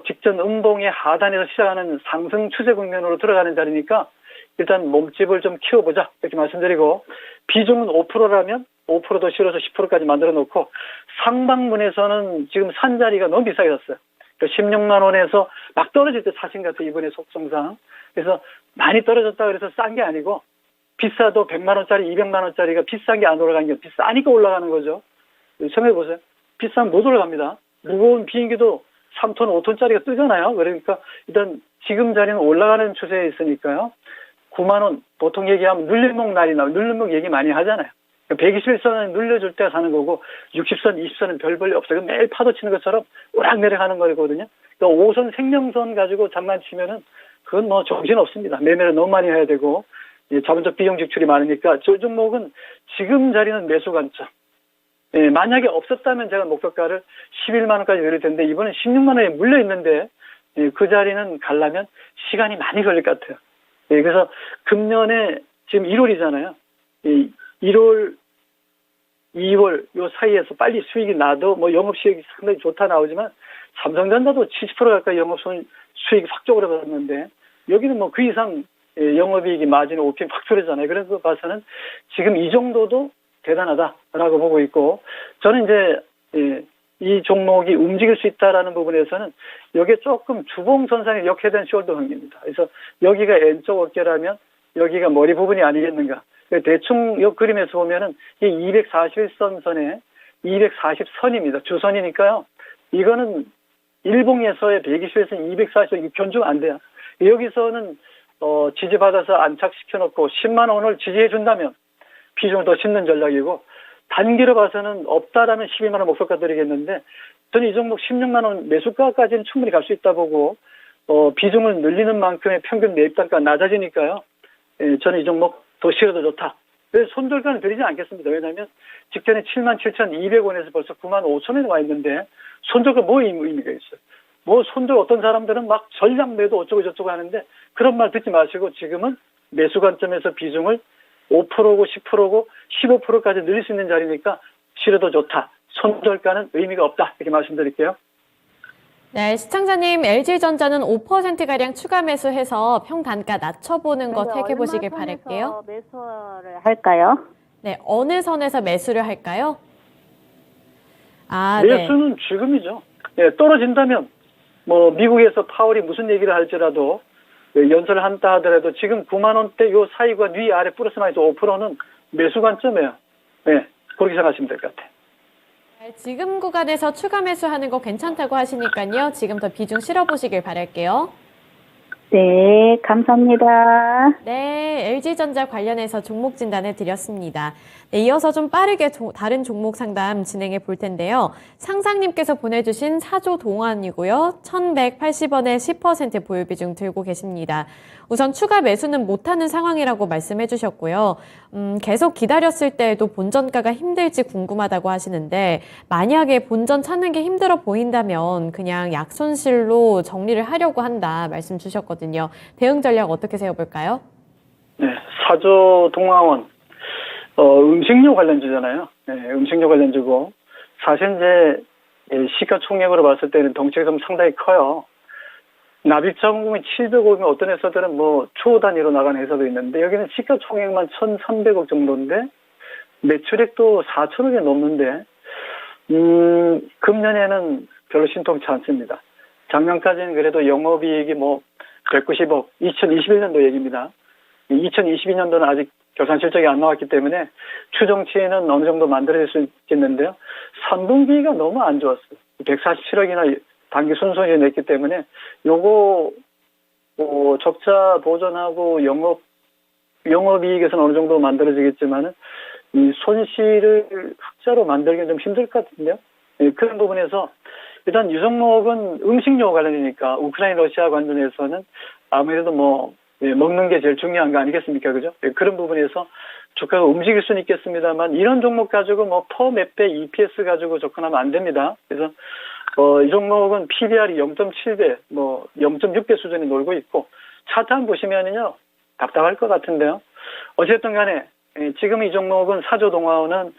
직전 음봉의 하단에서 시작하는 상승 추세 국면으로 들어가는 자리니까 일단 몸집을 좀 키워보자 이렇게 말씀드리고 비중은 5%라면 5%도 실어서 10%까지 만들어 놓고 상방문에서는 지금 산 자리가 너무 비싸게 샀어요. 16만 원에서 막 떨어질 때 사신 것 같아요. 이번에 속성상. 그래서 많이 떨어졌다 그래서 싼 게 아니고 비싸도 100만 원짜리 200만 원짜리가 비싼 게 안 올라가는 게 비싸니까 올라가는 거죠. 생각해 보세요. 비싸면 못 올라갑니다. 무거운 비행기도 3톤 5톤짜리가 뜨잖아요. 그러니까 일단 지금 자리는 올라가는 추세에 있으니까요. 9만 원 보통 얘기하면 눌림목 날이 나오고 눌림목 얘기 많이 하잖아요. 121선은 눌려줄 때 사는 거고 60선, 20선은 별 볼일 없어요. 매일 파도 치는 것처럼 오락내락하는 거거든요. 그러니까 5선 생명선 가지고 장난치면은 그건 뭐 정신 없습니다. 매매를 너무 많이 해야 되고 자본적 비용 지출이 많으니까 저 종목은 지금 자리는 매수 관점. 만약에 없었다면 제가 목표가를 11만 원까지 내릴 텐데 이번엔 16만 원에 물려 있는데 그 자리는 가려면 시간이 많이 걸릴 것 같아요. 예, 그래서 금년에 지금 1월이잖아요. 1월, 2월 요 사이에서 빨리 수익이 나도 뭐 영업수익이 상당히 좋다 나오지만 삼성전자도 70% 가까이 영업수익 확 쪼그라들었는데 여기는 뭐 그 이상 영업이익이 마진 OPM 확 줄어잖아요. 그래서 봐서는 지금 이 정도도 대단하다라고 보고 있고 저는 이제 이 종목이 움직일 수 있다라는 부분에서는 여기에 조금 주봉선상에 역해된 숄더형입니다. 그래서 여기가 N쪽 어깨라면 여기가 머리 부분이 아니겠는가. 대충 이 그림에서 보면은 이 241선 선에 240선입니다. 주선이니까요. 이거는 일봉에서의 120에서 240, 견주가 안 돼요. 여기서는 지지받아서 안착시켜 놓고 10만 원을 지지해 준다면 비중을 더 싣는 전략이고 단기로 봐서는 없다라면 12만 원 목표가 드리겠는데 저는 이 종목 16만 원 매수가까지는 충분히 갈 수 있다 보고 비중을 늘리는 만큼의 평균 매입단가가 낮아지니까요. 저는 이 종목 더 실어도 좋다. 그래서 손절가는 드리지 않겠습니다. 왜냐하면 직전에 77,200원에서 벌써 95,000원에 와 있는데 손절가 뭐 의미가 있어요. 뭐 손절 어떤 사람들은 막 전략 매도 어쩌고 저쩌고 하는데 그런 말 듣지 마시고 지금은 매수 관점에서 비중을 5%고 10%고 15%까지 늘릴 수 있는 자리니까 실어도 좋다. 손절가는 의미가 없다. 이렇게 말씀드릴게요. 네, 시청자님, LG전자는 5%가량 추가 매수해서 평단가 낮춰보는 거 택해보시길 바랄게요. 매수를 할까요? 네, 어느 선에서 매수를 할까요? 매수는 지금이죠. 예, 떨어진다면 뭐 미국에서 파월이 무슨 얘기를 할지라도 연설을 한다 하더라도 지금 9만 원대 요 사이가 위 아래 플러스 마이너스 5%는 매수 관점이에요. 네, 그렇게 생각하시면 될 것 같아요. 네, 지금 구간에서 추가 매수하는 거 괜찮다고 하시니까요. 지금 더 비중 실어보시길 바랄게요. 네, 감사합니다. 네, LG전자 관련해서 종목 진단을 드렸습니다. 네, 이어서 좀 빠르게 다른 종목 상담 진행해 볼 텐데요. 상상님께서 보내주신 4조 동안이고요. 1,180원에 10% 보유 비중 들고 계십니다. 우선 추가 매수는 못하는 상황이라고 말씀해 주셨고요. 계속 기다렸을 때에도 본전가가 힘들지 궁금하다고 하시는데 만약에 본전 찾는 게 힘들어 보인다면 그냥 약손실로 정리를 하려고 한다 말씀 주셨거든요. 대응 전략 어떻게 세워볼까요? 네, 4조 동화원 음식료 관련주잖아요. 네, 음식료 관련주고 사실 이제 시가총액으로 봤을 때는 덩치가 상당히 커요. 납입자금이 700억이면 어떤 회사들은 뭐 초 단위로 나가는 회사도 있는데 여기는 시가총액만 1,300억 정도인데 매출액도 4천억이 넘는데 금년에는 별로 신통치 않습니다. 작년까지는 그래도 영업이익이 뭐 190억, 2021년도 얘기입니다. 2022년도는 아직 결산 실적이 안 나왔기 때문에 추정치에는 어느 정도 만들어질 수 있겠는데요. 3분기가 너무 안 좋았어요. 147억이나 단기 순손실을 냈기 때문에 요거 적자 보전하고 영업이익에서는 어느 정도 만들어지겠지만은 이 손실을 흑자로 만들기는 좀 힘들 것 같은데요. 그런 부분에서 일단 이 종목은 음식료 관련이니까 우크라이나 러시아 관련해서는 아무래도 먹는 게 제일 중요한 거 아니겠습니까? 그죠? 그런 부분에서 주가가 움직일 수는 있겠습니다만 이런 종목 가지고 퍼 몇 배 EPS 가지고 접근하면 안 됩니다. 그래서 이 종목은 PBR이 0.7배, 0.6배 수준에 놀고 있고 차트 한번 보시면은요 답답할 것 같은데요. 어쨌든 간에 지금 이 종목은 4조 동화원은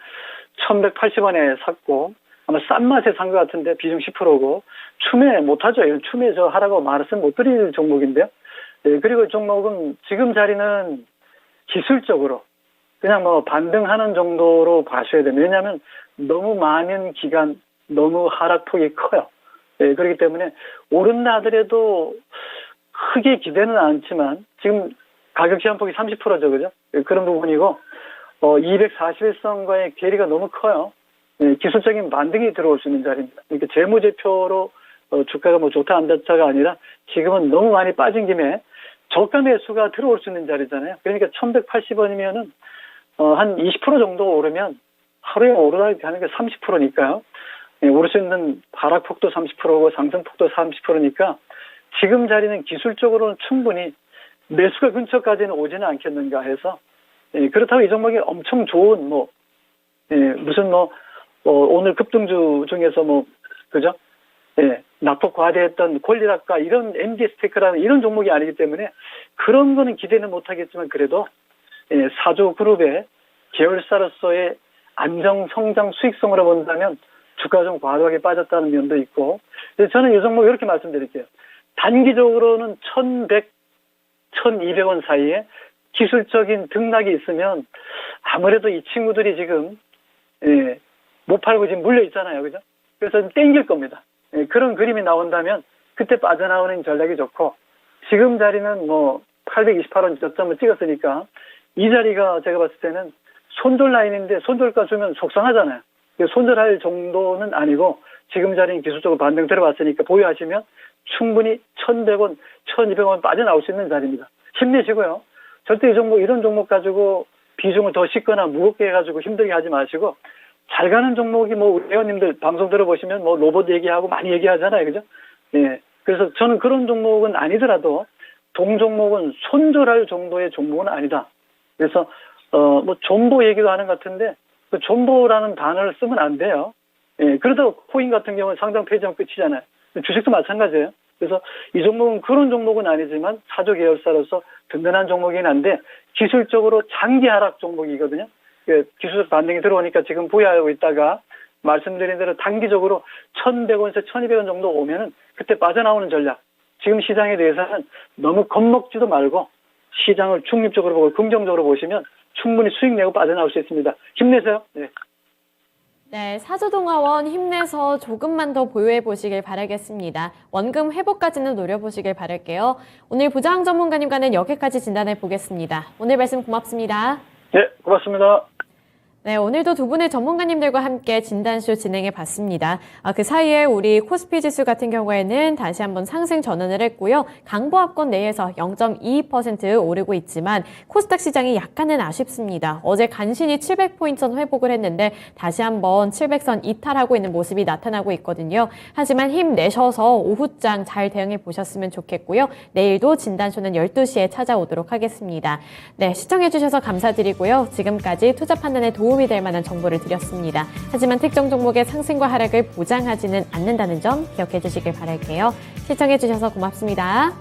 1,180원에 샀고 아마 싼 맛에 산 것 같은데 비중 10%고 추매 못하죠. 이건 추매 하라고 말씀 못 드릴 종목인데요. 그리고 이 종목은 지금 자리는 기술적으로 그냥 반등하는 정도로 봐셔야 됩니다. 왜냐하면 너무 많은 기간 너무 하락폭이 커요. 그렇기 때문에 오른다 하더라도 크게 기대는 않지만 지금 가격 제한폭이 30%죠. 그죠? 그런 부분이고 241선과의 괴리가 너무 커요. 기술적인 반등이 들어올 수 있는 자리입니다. 그러니까 재무제표로 주가가 좋다 안 좋다가 아니라 지금은 너무 많이 빠진 김에 저가 매수가 들어올 수 있는 자리잖아요. 그러니까 1,180원이면은 한 20% 정도 오르면 하루에 오르락이 하는 게 30%니까요. 오를 수 있는 하락폭도 30%고 상승폭도 30%니까 지금 자리는 기술적으로는 충분히 매수가 근처까지는 오지는 않겠는가 해서 그렇다고 이 종목이 엄청 좋은 무슨 오늘 급등주 중에서 그죠? 낙폭 과대했던 권리락과 이런 MD 스테이크라는 이런 종목이 아니기 때문에 그런 거는 기대는 못하겠지만 그래도 사조 그룹의 계열사로서의 안정, 성장, 수익성으로 본다면 주가가 좀 과도하게 빠졌다는 면도 있고, 그래서 저는 이 종목 이렇게 말씀드릴게요. 단기적으로는 1,100, 1,200원 사이에 기술적인 등락이 있으면 아무래도 이 친구들이 지금 못 팔고 지금 물려 있잖아요, 그죠? 그래서 땡길 겁니다. 그런 그림이 나온다면 그때 빠져나오는 전략이 좋고, 지금 자리는 뭐 828원 저점을 찍었으니까 이 자리가 제가 봤을 때는 손절 라인인데 손절가 주면 속상하잖아요. 손절할 정도는 아니고 지금 자리는 기술적으로 반등 들어봤으니까 보유하시면 충분히 1,100원, 1,200원 빠져나올 수 있는 자리입니다. 힘내시고요. 절대 이 종목, 이런 종목 가지고 비중을 더 싣거나 무겁게 해가지고 힘들게 하지 마시고, 잘 가는 종목이 뭐 우리 회원님들 방송 들어보시면 뭐 로봇 얘기하고 많이 얘기하잖아요, 그죠? 예. 그래서 저는 그런 종목은 아니더라도 동종목은 손절할 정도의 종목은 아니다. 그래서 뭐 존보 얘기도 하는 것 같은데 그 존보라는 단어를 쓰면 안 돼요. 예. 그러다 코인 같은 경우는 상장 폐지하면 끝이잖아요. 주식도 마찬가지예요. 그래서 이 종목은 그런 종목은 아니지만 사조 계열사로서 든든한 종목이긴 한데 기술적으로 장기 하락 종목이거든요. 기술적 반등이 들어오니까 지금 보유하고 있다가 말씀드린 대로 단기적으로 1,100원에서 1,200원 정도 오면은 그때 빠져나오는 전략. 지금 시장에 대해서는 너무 겁먹지도 말고 시장을 중립적으로 보고 긍정적으로 보시면 충분히 수익 내고 빠져나올 수 있습니다. 힘내세요. 네. 네, 사조동화원 힘내서 조금만 더 보유해 보시길 바라겠습니다. 원금 회복까지는 노려보시길 바랄게요. 오늘 부장 전문가님과는 여기까지 진단해 보겠습니다. 오늘 말씀 고맙습니다. 네, 고맙습니다. 네, 오늘도 두 분의 전문가님들과 함께 진단쇼 진행해 봤습니다. 그 사이에 우리 코스피 지수 같은 경우에는 다시 한번 상승 전환을 했고요. 강보합권 내에서 0.22% 오르고 있지만 코스닥 시장이 약간은 아쉽습니다. 어제 간신히 700포인트선 회복을 했는데 다시 한번 700선 이탈하고 있는 모습이 나타나고 있거든요. 하지만 힘내셔서 오후장 잘 대응해 보셨으면 좋겠고요. 내일도 진단쇼는 12시에 찾아오도록 하겠습니다. 네, 시청해 주셔서 감사드리고요. 지금까지 투자 판단에 도움이 될 만한 정보를 드렸습니다. 하지만 특정 종목의 상승과 하락을 보장하지는 않는다는 점 기억해 주시길 바랄게요. 시청해 주셔서 고맙습니다.